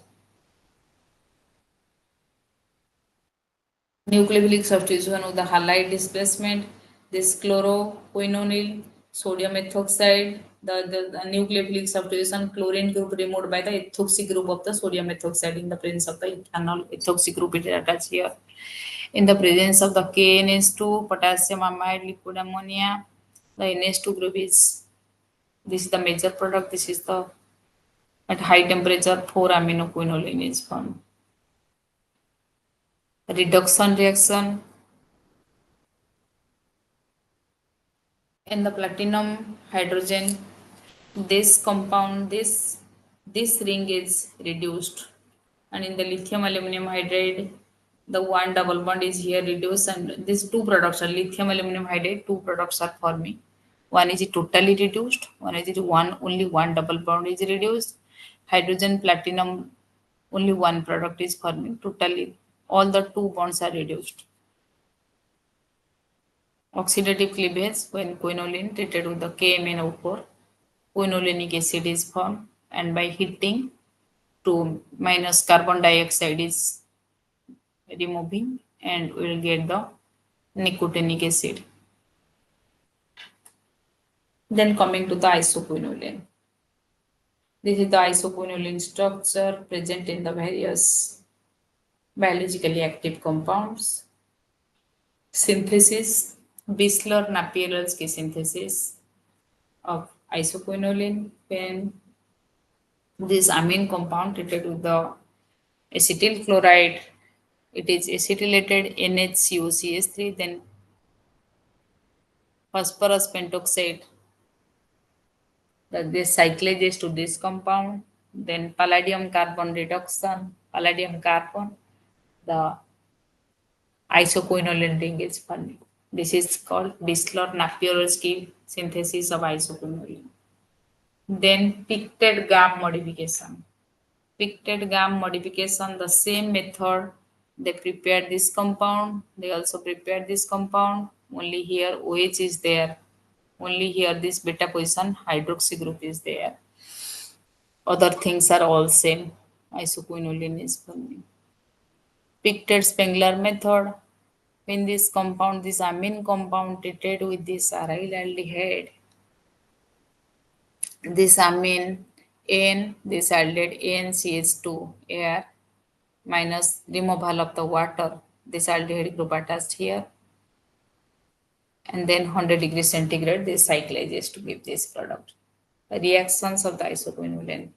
Nucleophilic substitution with the halide displacement. This chloroquinonyl, sodium ethoxide, the nucleophilic substitution, chlorine group removed by the ethoxy group of the sodium ethoxide in the presence of the ethanol ethoxy group it is attached here. In the presence of the KNH2, potassium amide, liquid ammonia, the NH2 group is this is the major product. This is the at high temperature 4-aminoquinoline is formed. Reduction reaction in the platinum hydrogen this ring is reduced and in the lithium aluminum hydride the one double bond is here reduced and these two products are lithium aluminum hydride two products are forming. One is totally reduced, one is only one double bond is reduced. Hydrogen platinum only one product is forming. Totally all the two bonds are reduced. Oxidative cleavage when quinoline treated with the KMnO4, quinolinic acid is formed and by heating to minus carbon dioxide is removing and we will get the nicotinic acid. Then coming to the isoquinoline. This is the isoquinoline structure present in the various biologically active compounds. Synthesis, Bissler-Napier-Lelsky synthesis of isoquinoline when this amine compound treated with the acetyl chloride, it is acetylated NHCOCH3, then phosphorus pentoxide, this cyclases to this compound, then palladium carbon reduction, palladium carbon, the isoquinoline ring is forming. This is called Bissler-Napier-Lelsky synthesis of isoquinoline. Then pictet gam modification. Pictet gam modification, the same method. They prepared this compound. They also prepared this compound. Only here OH is there. Only here this beta position hydroxy group is there. Other things are all same. Isoquinoline is forming. Pictet Spengler method. When this compound, this amine compound treated with this aryl aldehyde, this amine N, this aldehyde NCH2 air minus removal of the water, this aldehyde group attached here, and then 100 degrees centigrade, this cyclases to give this product. The reactions of the isoquinoline.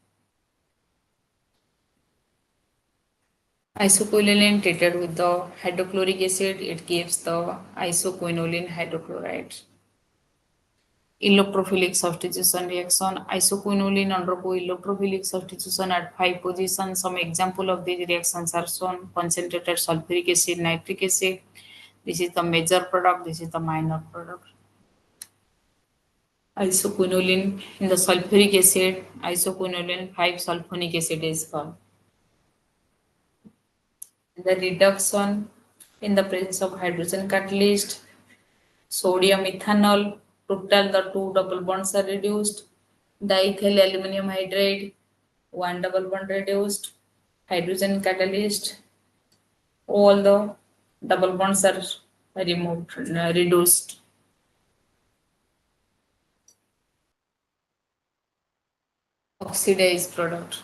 Isoquinoline treated with the hydrochloric acid, it gives the isoquinoline hydrochloride. Electrophilic substitution reaction, isoquinoline undergo electrophilic substitution at 5 positions. Some example of these reactions are shown. Concentrated sulfuric acid, nitric acid. This is the major product, this is the minor product. Isoquinoline in the sulfuric acid, isoquinoline 5-sulfonic acid is formed. The reduction in the presence of hydrogen catalyst, sodium ethanol, total the two double bonds are reduced, diethyl aluminum hydride, one double bond reduced, hydrogen catalyst, all the double bonds are removed, reduced. Oxidized product.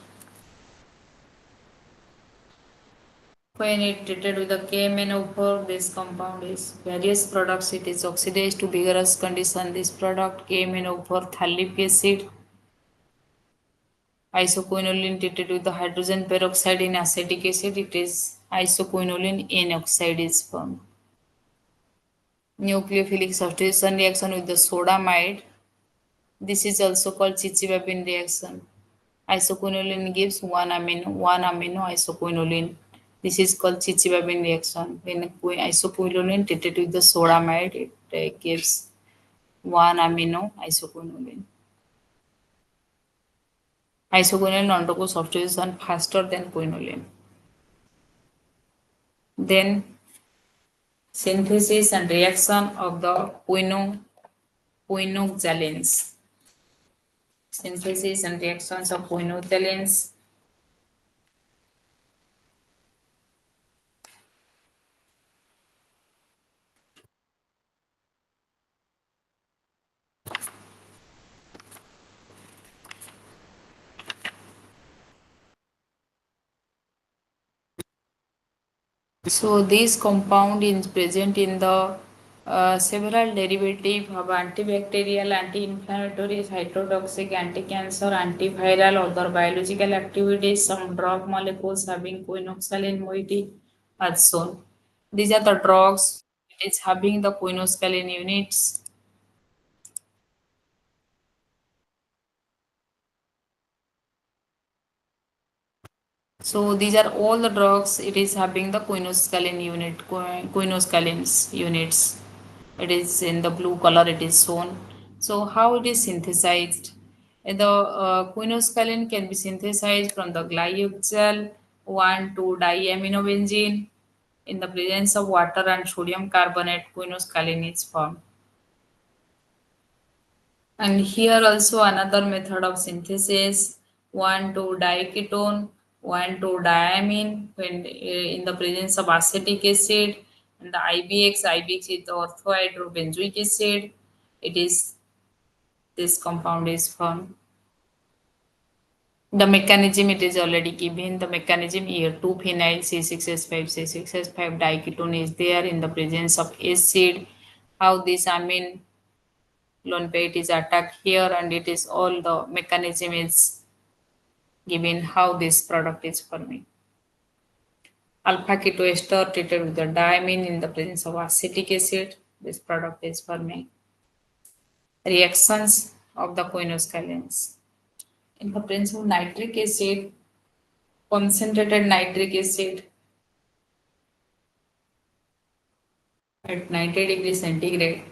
When it treated with the KMnO4, this compound is various products. It is oxidized to vigorous condition. This product KMnO4 thallic acid, isoquinoline treated with the hydrogen peroxide in acetic acid. It is isoquinoline N oxide is formed. Nucleophilic substitution reaction with the sodamide. This is also called Chichibabin reaction. Isoquinoline gives one amino isoquinoline. This is called Chichibabin reaction. When isoquinoline treated with the sodamide, it gives one amino isoquinoline. Isoquinoline undergoes substitution faster than quinoline. Then synthesis and reaction of the quinoxalins. Synthesis and reactions of quinoxalins. So this compound is present in the several derivative of antibacterial, anti-inflammatory, cytotoxic, anti-cancer, antiviral, other biological activities. Some drug molecules having quinoxalin moiety are shown. These are the drugs. It is having the quinoxalin units. So these are all the drugs. It is having the quinoxalin unit, quinoxalins units. It is in the blue color. It is shown. So how it is synthesized? The quinoxalin can be synthesized from the glyoxal 1,2-diaminobenzene. In the presence of water and sodium carbonate, quinoxalin is formed. And here also another method of synthesis, 1,2-diketone, 1,2-diamine when in the presence of acetic acid, and the IBX is the orthohydrobenzoic acid. It is this compound is formed. The mechanism it is already given. The mechanism here 2-phenyl C6H5 diketone is there in the presence of acid. How this amine lone pair is attacked here, and it is all the mechanism is given how this product is forming. Alpha ketoester treated with the diamine in the presence of acetic acid. This product is forming. Reactions of the quinoxalins. In the presence of nitric acid, concentrated nitric acid at 90 degrees centigrade.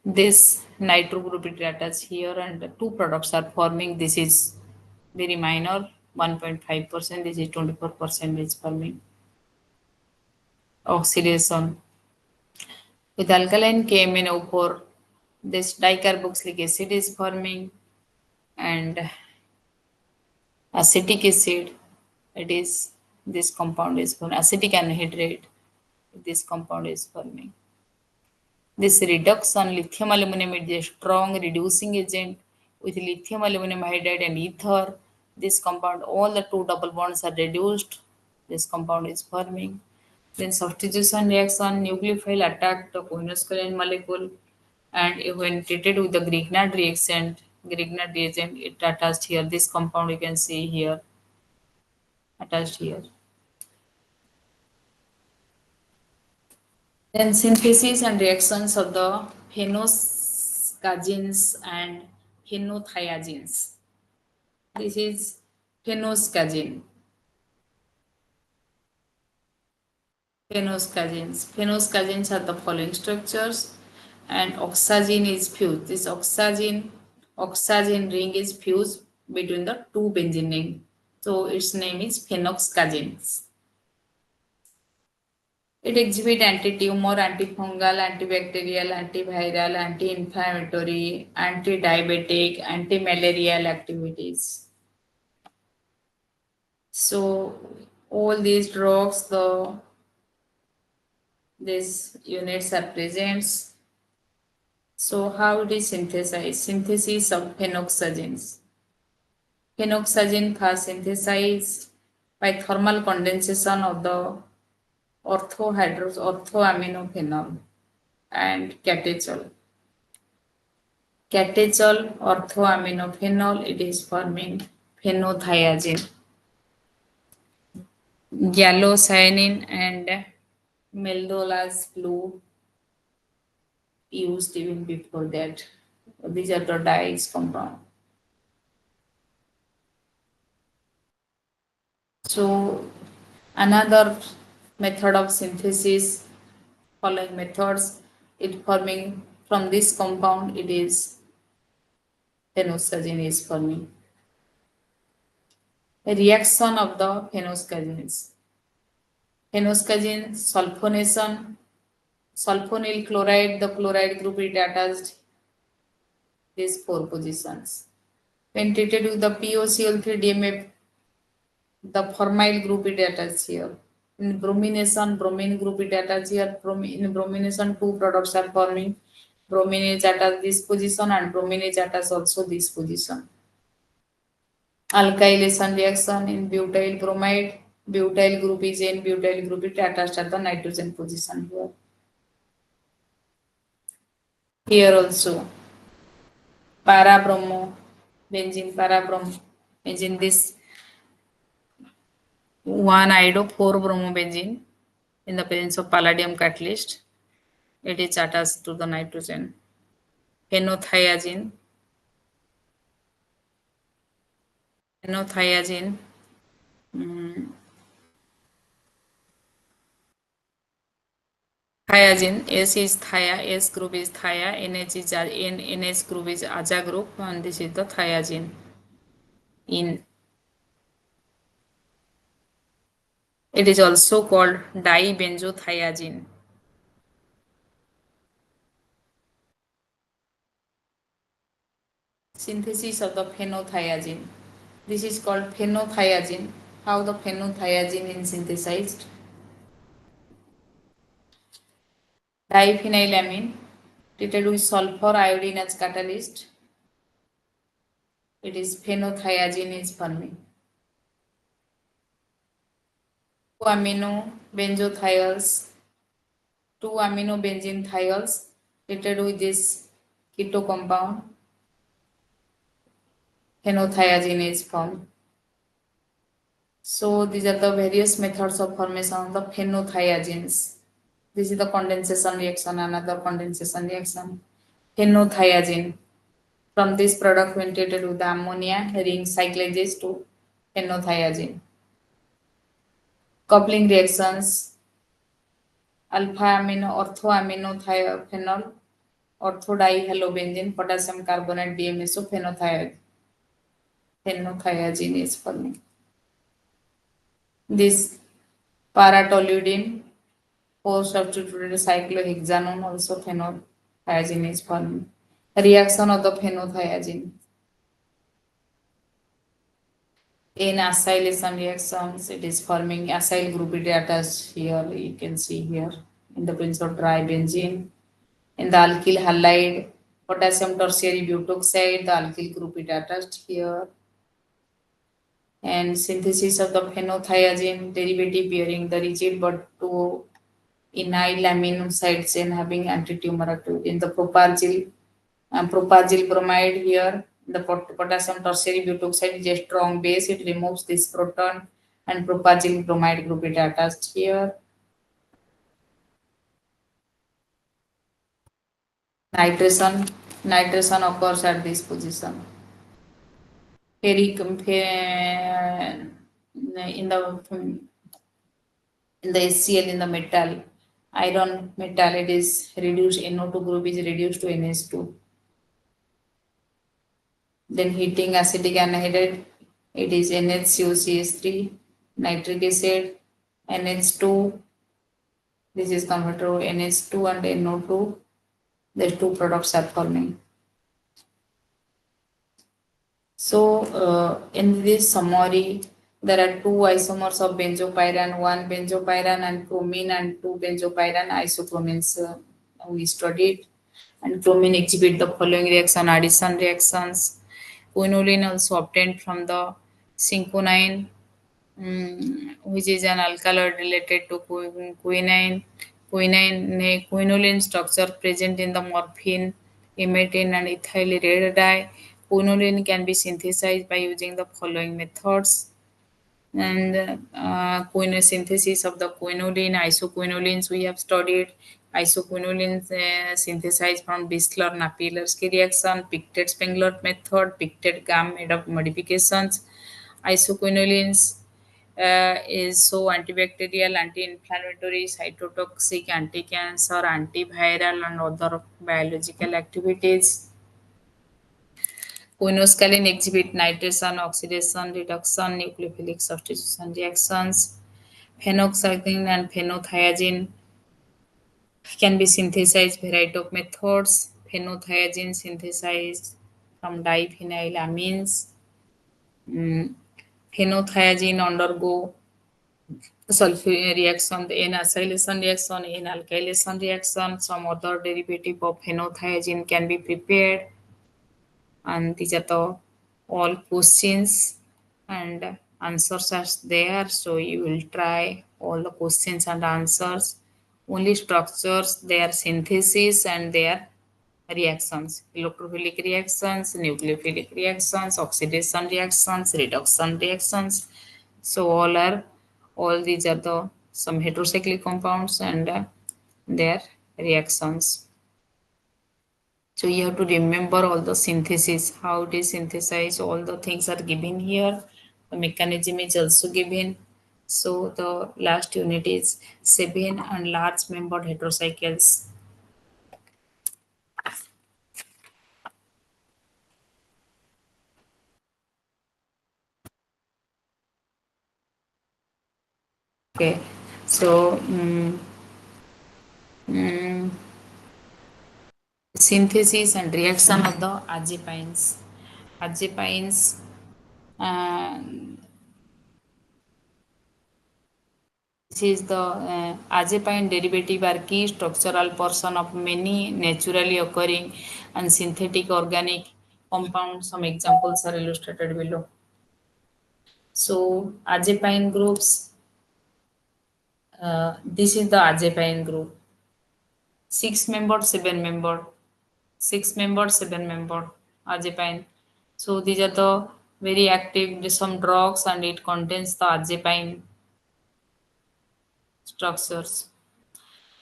This nitro group is attached here, and the two products are forming. This is very minor, 1.5%. This is 24% is forming. Oxidation. With alkaline KMnO4, this dicarboxylic acid is forming, and acetic acid, it is this compound is forming. Acetic anhydride, this compound is forming. This reduction lithium aluminum is a strong reducing agent with lithium aluminum hydride and ether. This compound, all the two double bonds are reduced. This compound is forming. Then substitution reaction, nucleophile attack the quinoxalin molecule, and when treated with the Grignard reagent, it attached here. This compound you can see here, attached here. Then synthesis and reactions of the phenoscagins and phenothiazines. This is phenoscagin. Phenoscagins are the following structures, and oxygen is fused. This oxygen ring is fused between the two benzene ring. So its name is phenoscagins. It exhibits anti-tumor, antifungal, antibacterial, antiviral, anti-inflammatory, anti-diabetic, anti-malarial activities. So all these drugs, these units are present. So how it is synthesized? Synthesis of phenoxygens. Phenoxygen first synthesized by thermal condensation of the orthoaminophenol and catechol. Catechol orthoaminophenol, it is forming phenothiazine. Gallocyanin and Meldola's blue used even before that. These are the dyes compound. So another method of synthesis, following methods, it forming from this compound, it is phenoscaline is forming. A reaction of the phenoscagines. Phenoscagine sulfonation, sulfonyl chloride, the chloride group is attached these four positions. When treated with the POCl3-DMF, the formyl group is attached here. In bromination, bromine group is attached here. In bromination, two products are forming. Bromine is attached this position and bromine is attached also this position. Alkylation reaction in butyl bromide, butyl group is in, butyl group is attached at the nitrogen position here. Here also, parabromo, benzene, this 1-iodo-4-bromobenzene in the presence of palladium catalyst, it is attached to the nitrogen. Phenothiazine, thiazine, S is thia, S group is thia, NH is NH group is aza group, and this is the thiazine. It is also called dibenzothiazine. Synthesis of the phenothiazine. This is called phenothiazine. How the phenothiazine is synthesized? Diphenylamine treated with sulfur iodine as catalyst. It is phenothiazine is forming. 2-amino benzothiols, 2-amino benzene thiols treated with this keto compound. Phenothiazine is formed. So these are the various methods of formation of the phenothiazines. This is the condensation reaction, another condensation reaction. Phenothiazine. From this product when treated with the ammonia, ring cyclases to phenothiazine. Coupling reactions. Alpha-amino, orthoaminophenol, orthodihalobenzen, potassium carbonate, DMSO, phenothiazine is forming. This paratoluidine, 4-substituted cyclohexanone, also phenothiazine is forming. Reaction of the phenothiazine. In acylation reactions, it is forming acyl group it attached here. You can see here in the presence of dry benzene. In the alkyl halide, potassium tertiary butoxide, the alkyl group is attached here. And synthesis of the phenothiazine derivative bearing the rigid but two enilamine side chain having anti-tumor activity. In the propyl bromide here, the potassium tertiary butoxide is a strong base. It removes this proton and propyl bromide group is attached here. Nitration occurs at this position. In the HCl in the metal, iron metal, it is reduced, NO2 group is reduced to NH2. Then heating acetic anhydride, it is NHCOCH3, nitric acid, NH2. This is converted to NH2 and NO2. The two products are forming. So in this summary, there are two isomers of benzopyran, one benzopyran and chromine, and two benzopyran isochromines we studied. And chromine exhibit the following reaction, addition reactions. Quinoline also obtained from the cinchonine which is an alkaloid related to quinine. Quinoline structure present in the morphine, imetin, and ethyl red dye. Quinoline can be synthesized by using the following methods. And synthesis of the quinoline, isoquinolines we have studied. Isoquinolines synthesized from Bisler-Napier-Sky reaction, Pictet-Spengler method, Pictet-Gam modifications. Isoquinolines is so antibacterial, anti-inflammatory, cytotoxic, anti-cancer, antiviral, and other biological activities. Quinoskalen exhibit nitration, oxidation, reduction, nucleophilic substitution reactions. Phenoxyetine and phenothiazine can be synthesized variety of methods. Phenothiazine synthesized from diphenylamines. Mm, Phenothiazine undergo sulfur reaction, the N-acylation reaction, N-alkylation reaction. Some other derivative of phenothiazine can be prepared. And these are the all questions and answers are there. So you will try all the questions and answers. Only structures, their synthesis and their reactions, electrophilic reactions, nucleophilic reactions, oxidation reactions, reduction reactions. So all these are the some heterocyclic compounds and their reactions. So you have to remember all the synthesis, how it is synthesized, all the things are given here. The mechanism is also given. So the last unit is 7 and large membered heterocycles. Okay, so mm, synthesis and reaction of the azepines. Azepines, uh, this is the azepine derivative are key structural portion of many naturally occurring and synthetic organic compounds. Some examples are illustrated below. So azepine groups, this is the azepine group. 6-membered, 7-membered, 6-membered, 7-membered azepine. So these are the very active some drugs and it contains the azepine structures.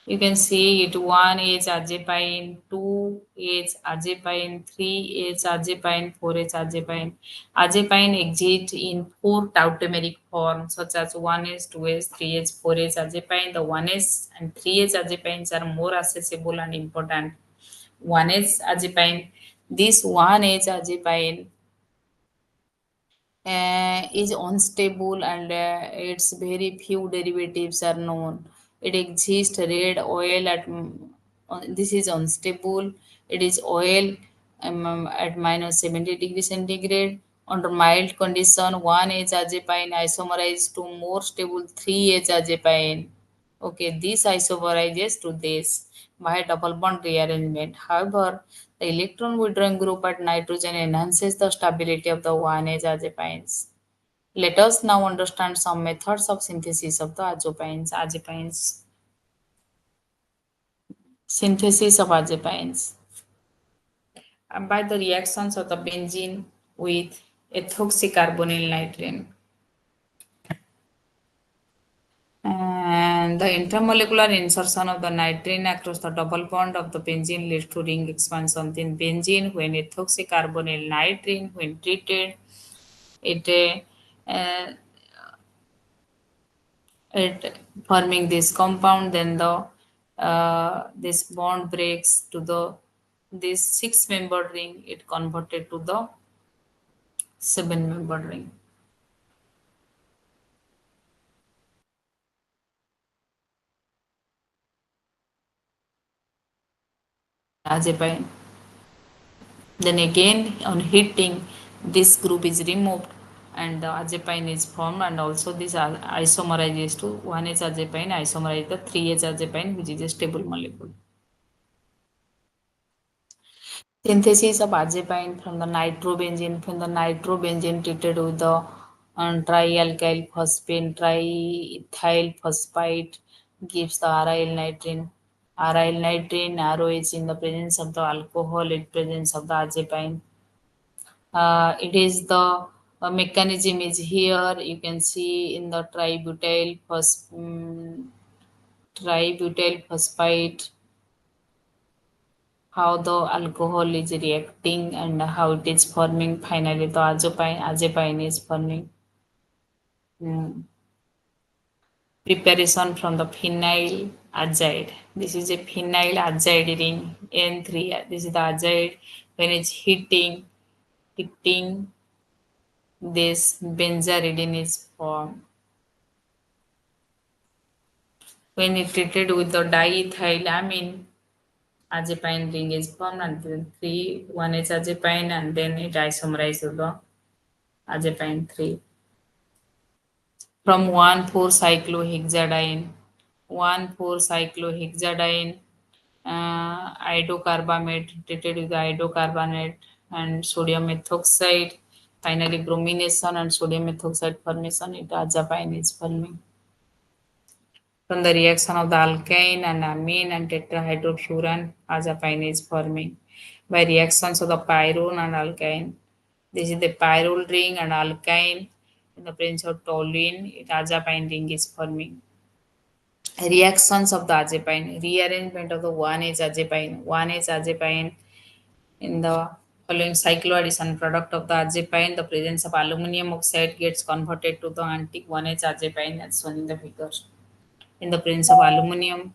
You can see it 1 is azepine, 2 is azepine, 3 is azepine, 4 is azepine. Azepine exist in 4 tautomeric forms such as 1s, 2s, 3s, 4s azepine. The 1s and 3s azepines are more accessible and important. 1s azepine, this 1s azepine is unstable and its very few derivatives are known. It exists red oil at this is unstable. It is oil at minus 70 degrees centigrade. Under mild condition, 1H azepine isomerized to more stable 3H azepine. Okay, this isomerizes to this by double bond rearrangement. However, the electron withdrawing group at nitrogen enhances the stability of the 1H azepines. Let us now understand some methods of synthesis of the azopines. Azepines. Synthesis of azepines. By the reactions of the benzene with ethoxycarbonyl nitrine. And the intermolecular insertion of the nitrine across the double bond of the benzene leads to ring expansion in benzene when ethoxycarbonyl nitrine, when treated, it it forming this compound, then the this bond breaks to the this 6-membered ring, it converted to the 7-membered ring. Azepine. Then again on heating, this group is removed and the azepine is formed, and also this isomerizes to 1H azepine, isomerizes the 3H azepine, which is a stable molecule. Synthesis of azepine from the nitrobenzene treated with the And trialkyl phosphine, triethyl phosphate gives the aryl nitrogen. Aryl nitrogen, ROH in the presence of the alcohol, in presence of the azepine. It is the mechanism is here. You can see in the tributyl phosphate how the alcohol is reacting and how it is forming. Finally, the azepine is forming. Mm. Preparation from the phenyl azide. This is a phenyl azide ring N3. This is the azide. When it's hitting this benzaridine is formed. When it treated with the diethylamine, azepine ring is formed, and then one is azepine, and then it isomerizes with the azepine 3. From 1,4-cyclohexadiene, 1,4-cyclohexadiene, idocarbamate treated with idocarbonate and sodium methoxide. Finally, bromination and sodium methoxide formation, it azepine is forming. From the reaction of the alkyne and amine and tetrahydrofuran, azepine is forming. By reactions of the pyrrole and alkyne, this is the pyrrole ring and alkyne. In the presence of toluene, azepine ring is forming. Reactions of the azepine, rearrangement of the 1H azepine. 1H azepine in the following cycloaddition product of the azepine, the presence of aluminum oxide gets converted to the anti 1H azepine as shown in the figure. In the presence of aluminum,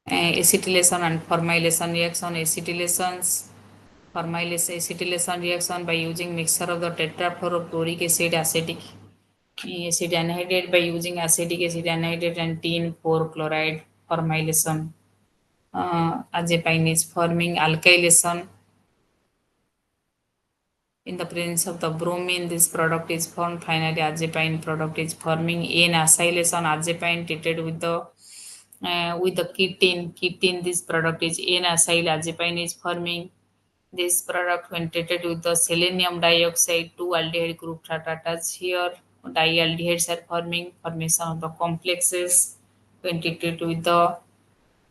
acetylation and formylation reaction, acetylation reaction by using mixture of the tetrafluorochloric acid, acetic acid anhydride by using acetic acid anhydride and tin 4 chloride formylation. Azepine is forming alkylation. In the presence of the bromine, this product is formed. Finally, azepine product is forming. In acylation, azepine treated with the ketene, this product is N-acyl azepine is forming. This product when treated with the selenium dioxide, two aldehyde groups are attached here. Dialdehydes are formation of the complexes when treated with the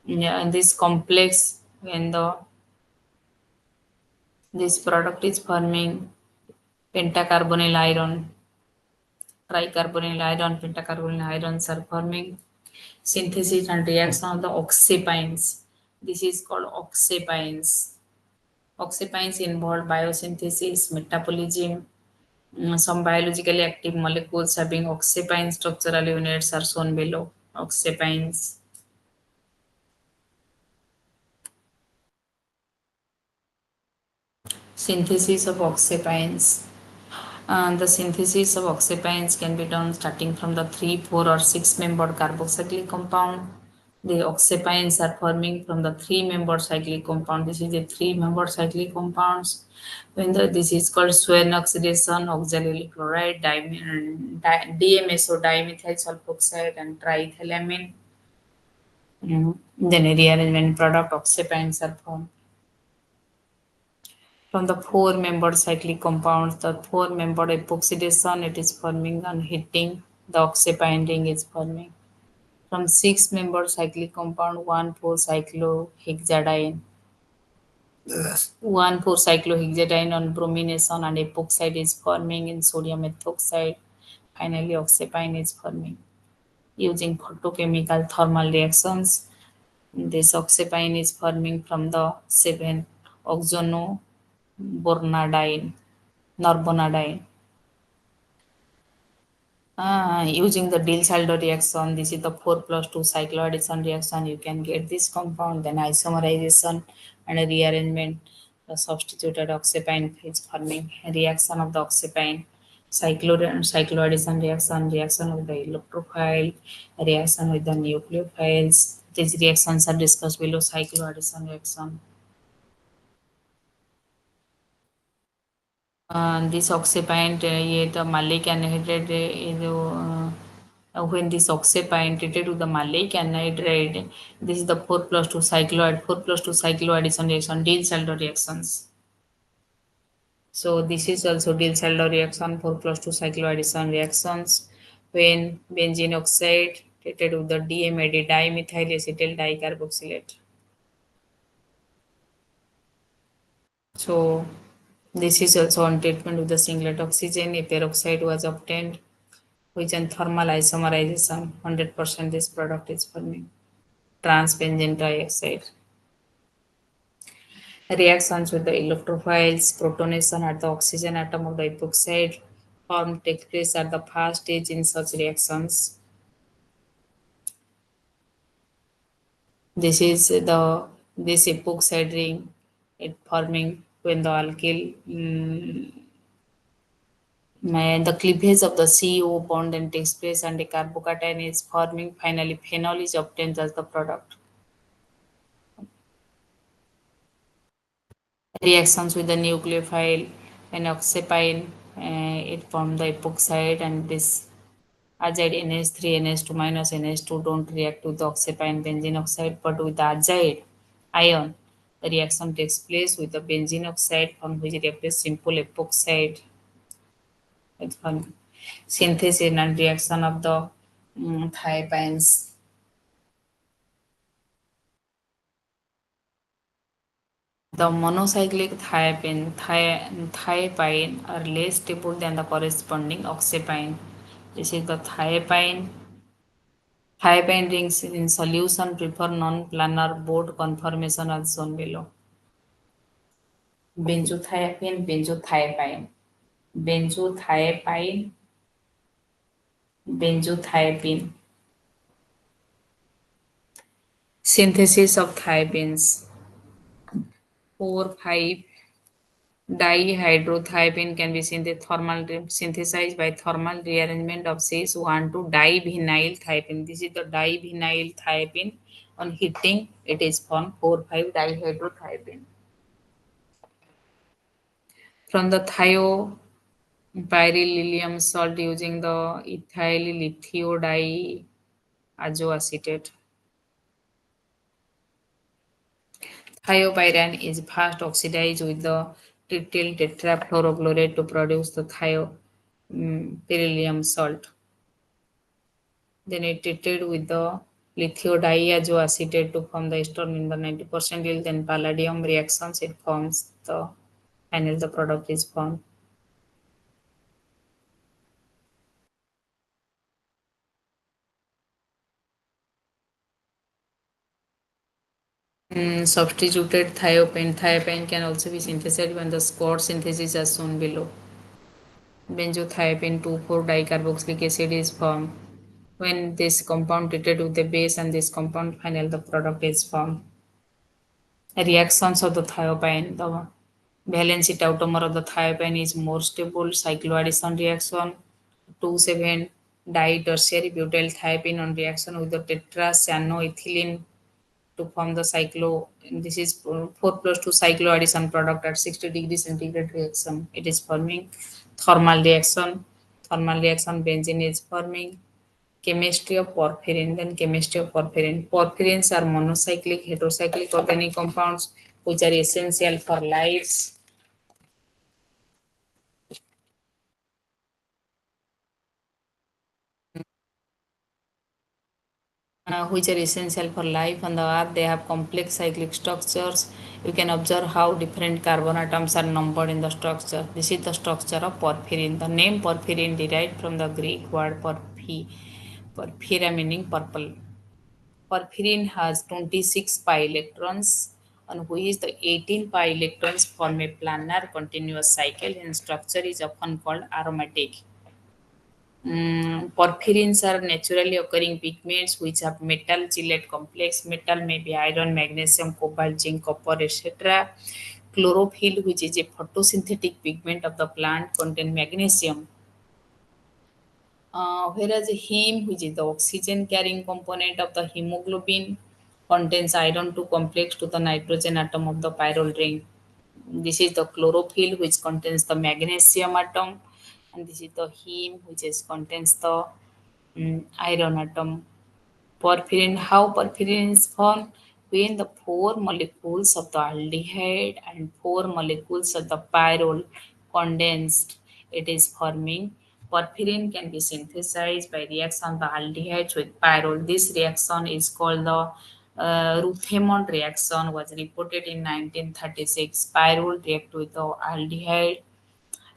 this complex when the this product is forming pentacarbonyl iron, tricarbonyl iron, pentacarbonyl irons are forming. Synthesis and reaction of the oxipines. This is called oxipines. Oxipines involve biosynthesis, metabolism. Some biologically active molecules having oxipine structural units are shown below. Oxipines. Synthesis of oxipines. The synthesis of oxipines can be done starting from the 3, 4, or 6-membered carboxylic compound. The oxipines are forming from the 3-membered cyclic compound. This is a 3-membered cyclic compounds. This is called Swan oxidation, oxalyl chloride, DMSO, dimethyl sulfoxide, and triethylamine. Then a rearrangement product oxipines are formed. From the 4-membered cyclic compounds, the 4-membered epoxidation, it is forming and hitting, the oxipine ring is forming. From 6-membered cyclic compound, 1,4-cyclohexadiene. 1,4-cyclohexadiene on bromination and epoxide is forming in sodium methoxide. Finally, oxipine is forming. Using photochemical thermal reactions, this oxipine is forming from the 7-oxonobornadine. Using the Diels-Alder reaction, this is the 4+2 cycloaddition reaction. You can get this compound, then isomerization and a rearrangement. The substituted oxipine is forming a reaction of the oxipine. Cycloaddition reaction with the electrophile, reaction with the nucleophiles. These reactions are discussed below. Cycloaddition reaction. This oxipine, ये तो मालिक anhydride ये जो When this oxapine treated with the maleic anhydride, this is the 4 plus 2 cycloid, 4 plus 2 cycloaddition reaction, Diels-Alder reactions. So this is also Diels-Alder reaction, 4 plus 2 cycloaddition reactions. When benzene oxide treated with the DMAD, dimethyl acetyl dicarboxylate. So this is also on treatment with the singlet oxygen. A peroxide was obtained which in thermal isomerization 100% this product is forming transbenzene dioxide. Reactions with the electrophiles, protonation at the oxygen atom of the epoxide form takes place at the first stage in such reactions. This is this epoxide ring it forming when the alkyl the cleavage of the CO bond then takes place and a carbocation is forming. Finally, phenol is obtained as the product. Reactions with the nucleophile and oxapine, it form the epoxide and this azide NH3, NH2 minus NH2 don't react with the oxapine benzene oxide, but with the azide ion, the reaction takes place with the benzene oxide from which it appears simple epoxide. It's from synthesis and reaction of the thiopines. The monocyclic thiopine are less stable than the corresponding oxapine. This is the thiopine. Thiopine rings in solution prefer non-planar board conformation as shown below. Benzothiazepine, benzothiazepine, benzothiazepine, benzothiazepine. Synthesis of thiopines. 4, 5 dihydrothiopine can be synthesized by thermal rearrangement of cis 1 to divinyl thiopine. This is the divinyl thiopine. On heating, it is formed 4,5 dihydrothiopine. From the thiopyrylylium salt using the ethyl lithiodiazoacetate. Thiopyrene is first oxidized with the trityl tetrafluorochlorate to produce the thiopyrylium salt. Then it treated with the lithiodiazoacetate to form the ester in the 90% yield. Then palladium reactions, it forms the final the product is formed. Substituted thiopine. Thiopine can also be synthesized when the Scott synthesis as shown below. Benzothiopine 2,4-dicarboxylic acid is formed. When this compound treated with the base and this compound final, the product is formed. Reactions of the thiopine. The valency tautomer of the thiopine is more stable. Cycloaddition reaction. 2,7 di-tertiary butyl thiopine on reaction with the tetracyanoethylene to form the cyclo. This is 4 plus 2 cycloaddition product at 60 degrees centigrade reaction. It is forming thermal reaction. Thermal reaction benzene is forming. Chemistry of porphyrin. Then chemistry of porphyrin. Porphyrins are monocyclic, heterocyclic organic compounds which are essential for life. Which are essential for life on the earth. They have complex cyclic structures. You can observe how different carbon atoms are numbered in the structure. This is the structure of porphyrin. The name porphyrin derived from the Greek word porphyra meaning purple. Porphyrin has 26 pi electrons on which the 18 pi electrons form a planar continuous cycle and structure is often called aromatic. Porphyrins are naturally occurring pigments which have metal chelate complex. Metal may be iron, magnesium, cobalt, zinc, copper, etc. Chlorophyll, which is a photosynthetic pigment of the plant, contain magnesium. Whereas heme, which is the oxygen carrying component of the hemoglobin, contains iron 2 complex to the nitrogen atom of the pyrrole ring. This is the chlorophyll, which contains the magnesium atom, and this is the heme, which is contains the iron atom. Porphyrin, how porphyrin is formed? When the four molecules of the aldehyde and four molecules of the pyrrole condensed, it is forming. Porphyrin can be synthesized by reaction of the aldehydes with pyrrole. This reaction is called the Rutherford reaction, was reported in 1936. Pyrrole react with the aldehyde.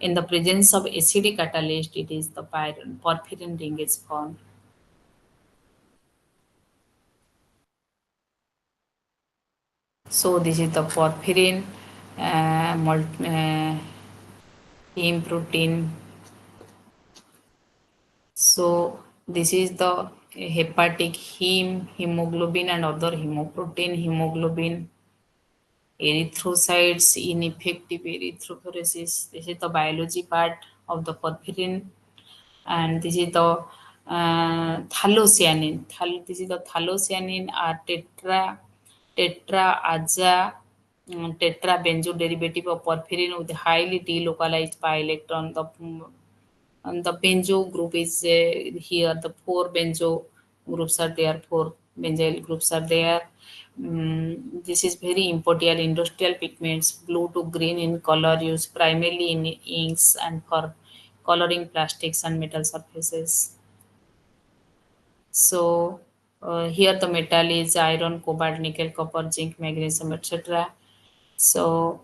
In the presence of acidic catalyst, it is the porphyrin ring is formed. So this is the porphyrin heme protein. So this is the hepatic hemoglobin and other hemoprotein, hemoglobin, erythrocytes, ineffective erythropoiesis. This is the biology part of the porphyrin, and this is the thallocyanin. This is the thallocyanin are tetra tetra benzo derivative of porphyrin with highly delocalized pi electron. The benzo group is here. The four benzo groups are there. Four benzyl groups are there. This is very important. Industrial pigments, blue to green in color, used primarily in inks and for coloring plastics and metal surfaces. So here the metal is iron, cobalt, nickel, copper, zinc, magnesium, etc. So,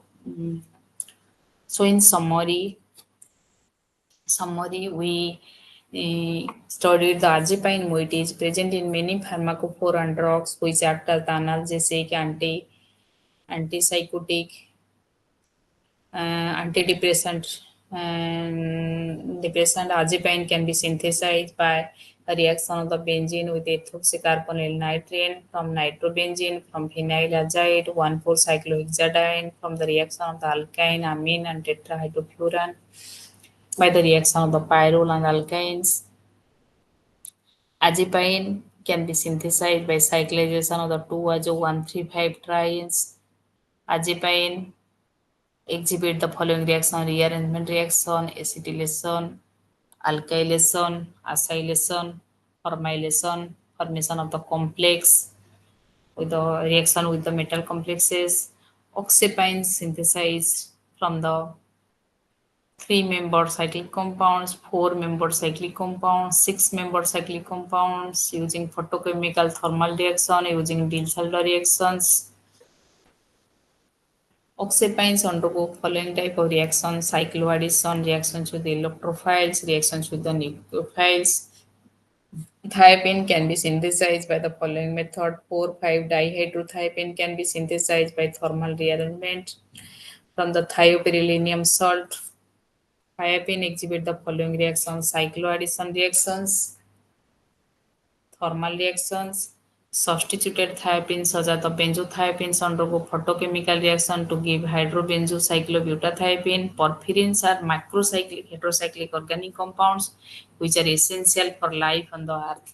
so in summary, we studied the azepine moiety present in many pharmacophore drugs which act as the analgesic, antipsychotic, antidepressant. And depressant azepine can be synthesized by a reaction of the benzene with ethoxycarbonyl nitrate from nitrobenzene from phenylazide, 1,4-cyclohexadiene from the reaction of the alkyne, amine, and tetrahydrofuran by the reaction of the pyrrole and alkynes. Azepine can be synthesized by cyclization of the 2-azo-1,3,5 trienes. Azepine exhibit the following reaction: rearrangement reaction, acetylation, alkylation, acylation, formylation, formation of the complex with the reaction with the metal complexes. Oxapine synthesized from the three-membered cyclic compounds, four-membered cyclic compounds, six-membered cyclic compounds using photochemical thermal reaction, using Diels-Alder reactions. Oxapines undergo following type of reactions: cycloaddition, reactions with the electrophiles, reactions with the nucleophiles. Thiopine can be synthesized by the following method: 4,5-dihydrothiopine can be synthesized by thermal rearrangement from the thiopyrilinium salt. Thiopine exhibit the following reactions: cycloaddition reactions, thermal reactions. Substituted thiopines such as the benzothiopenes undergo photochemical reaction to give hydrobenzocyclobutadiene. Porphyrins are macrocyclic heterocyclic organic compounds which are essential for life on the earth.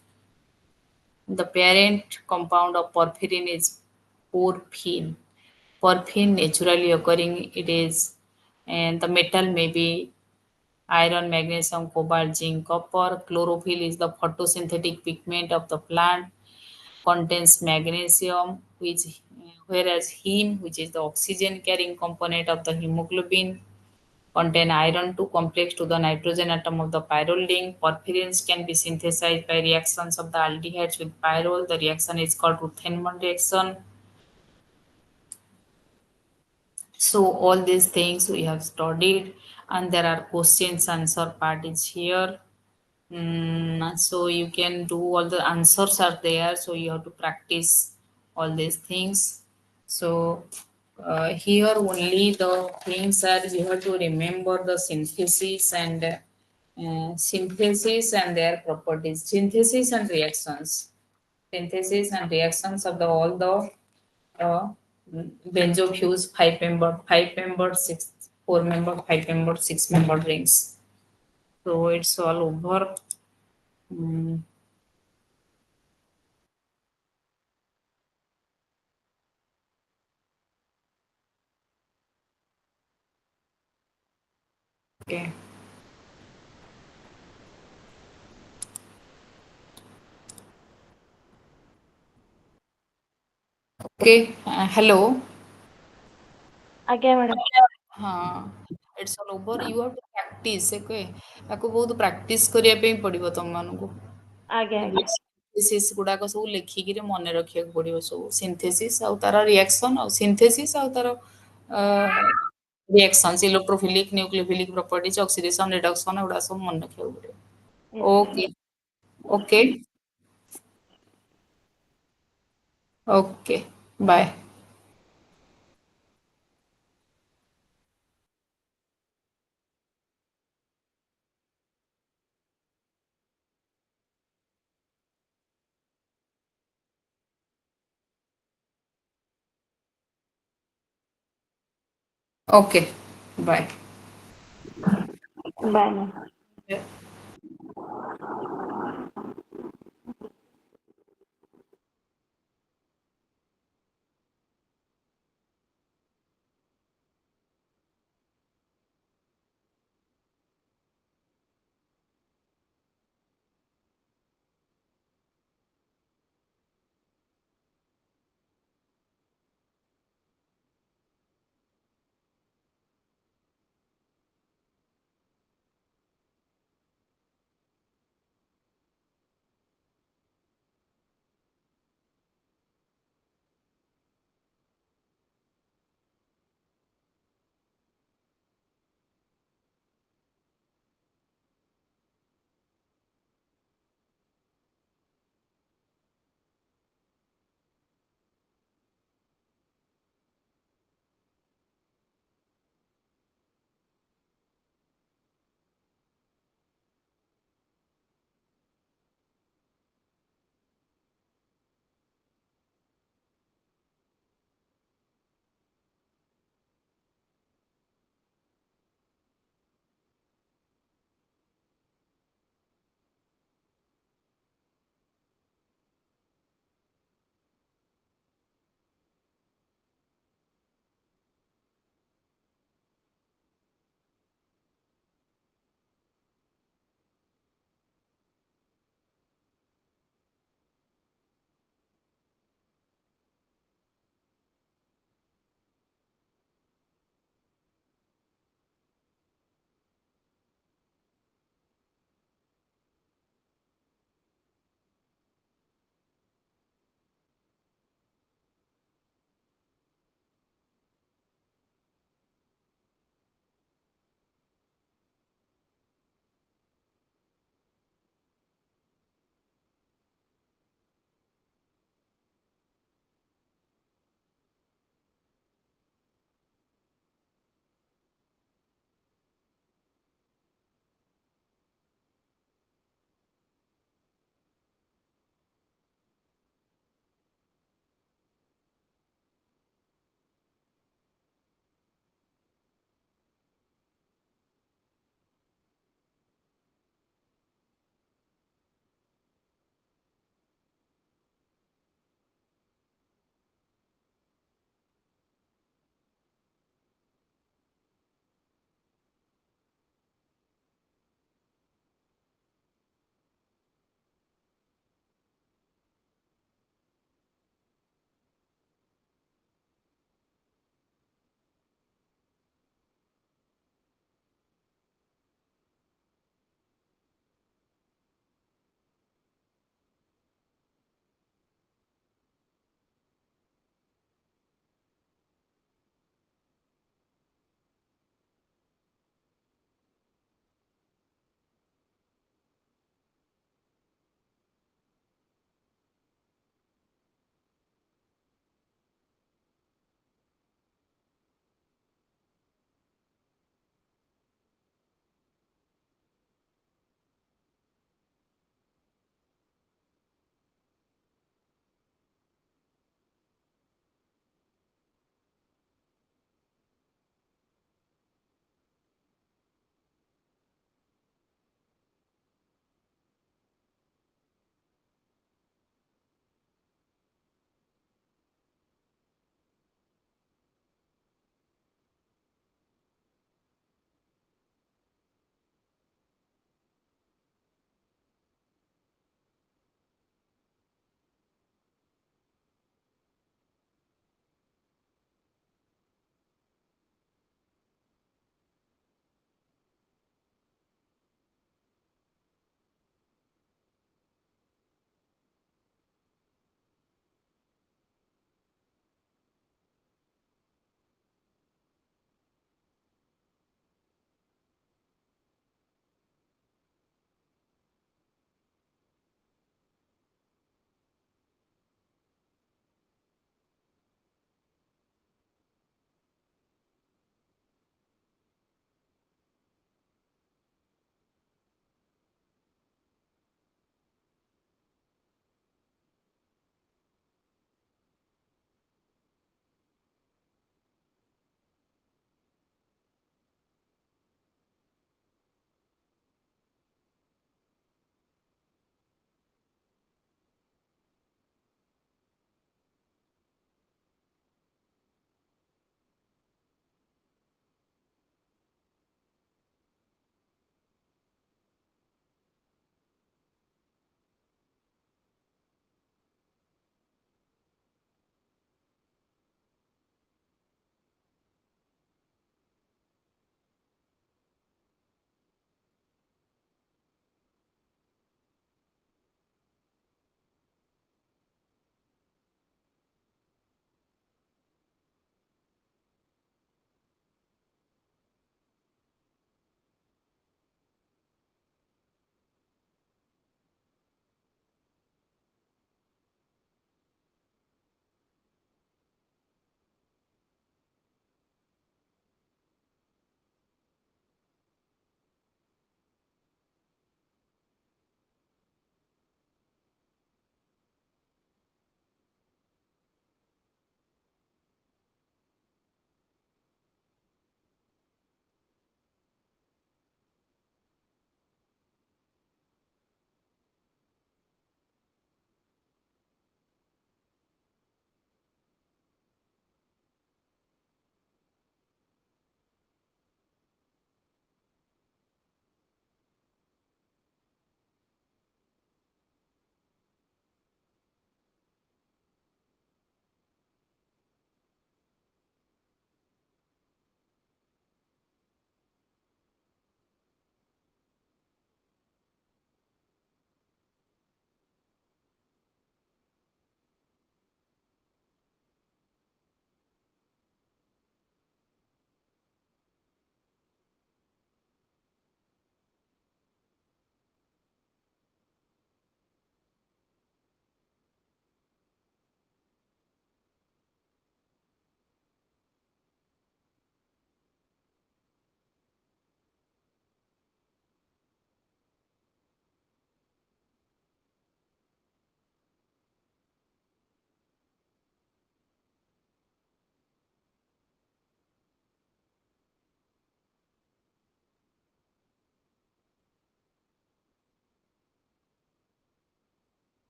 The parent compound of porphyrin is porphine. Porphine naturally occurring it is, and the metal may be iron, magnesium, cobalt, zinc, copper. Chlorophyll is the photosynthetic pigment of the plant, contains magnesium, which whereas heme, which is the oxygen carrying component of the hemoglobin, contain iron 2 complex to the nitrogen atom of the pyrrole ring. Porphyrins can be synthesized by reactions of the aldehydes with pyrrole. The reaction is called Rutherford reaction. So all these things we have studied, and there are questions answer part is here. So you can do all the answers are there. So you have to practice all these things. So here only the things are you have to remember the synthesis and their properties, synthesis and reactions, of the all the uh, benzo five member, six, four-member, five-member, six-member rings. So it's all over. Mm, okay. Okay, hello. ଆଜ୍ଞା madam. हाँ, it's all over. You have to practice, okay? ତାକୁ ବହୁତ practice କରିବା ପାଇଁ ପଡିବ ତମମାନଙ୍କୁ। ଆଜ୍ଞା ଆଜ୍ଞା synthesis ଗୁଡାକ ସବୁ ଲେଖିକିରି ମନେ ରଖିବାକୁ ପଡିବ ସବୁ। ସିନ୍ଥେସିସ୍ ଆଉ ତାର ରିଆକ୍ସନ ଆଉ ସିନ୍ଥେସିସ୍ ଆଉ ତାର reaction electrophilic nucleophilic properties oxidation reduction ଏଗୁଡା ସବୁ ମନେ ରଖିବାକୁ ପଡିବ। Yes ma'am. Okay okay okay bye. Okay bye. Bye ma'am.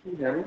ଜରୁରୀ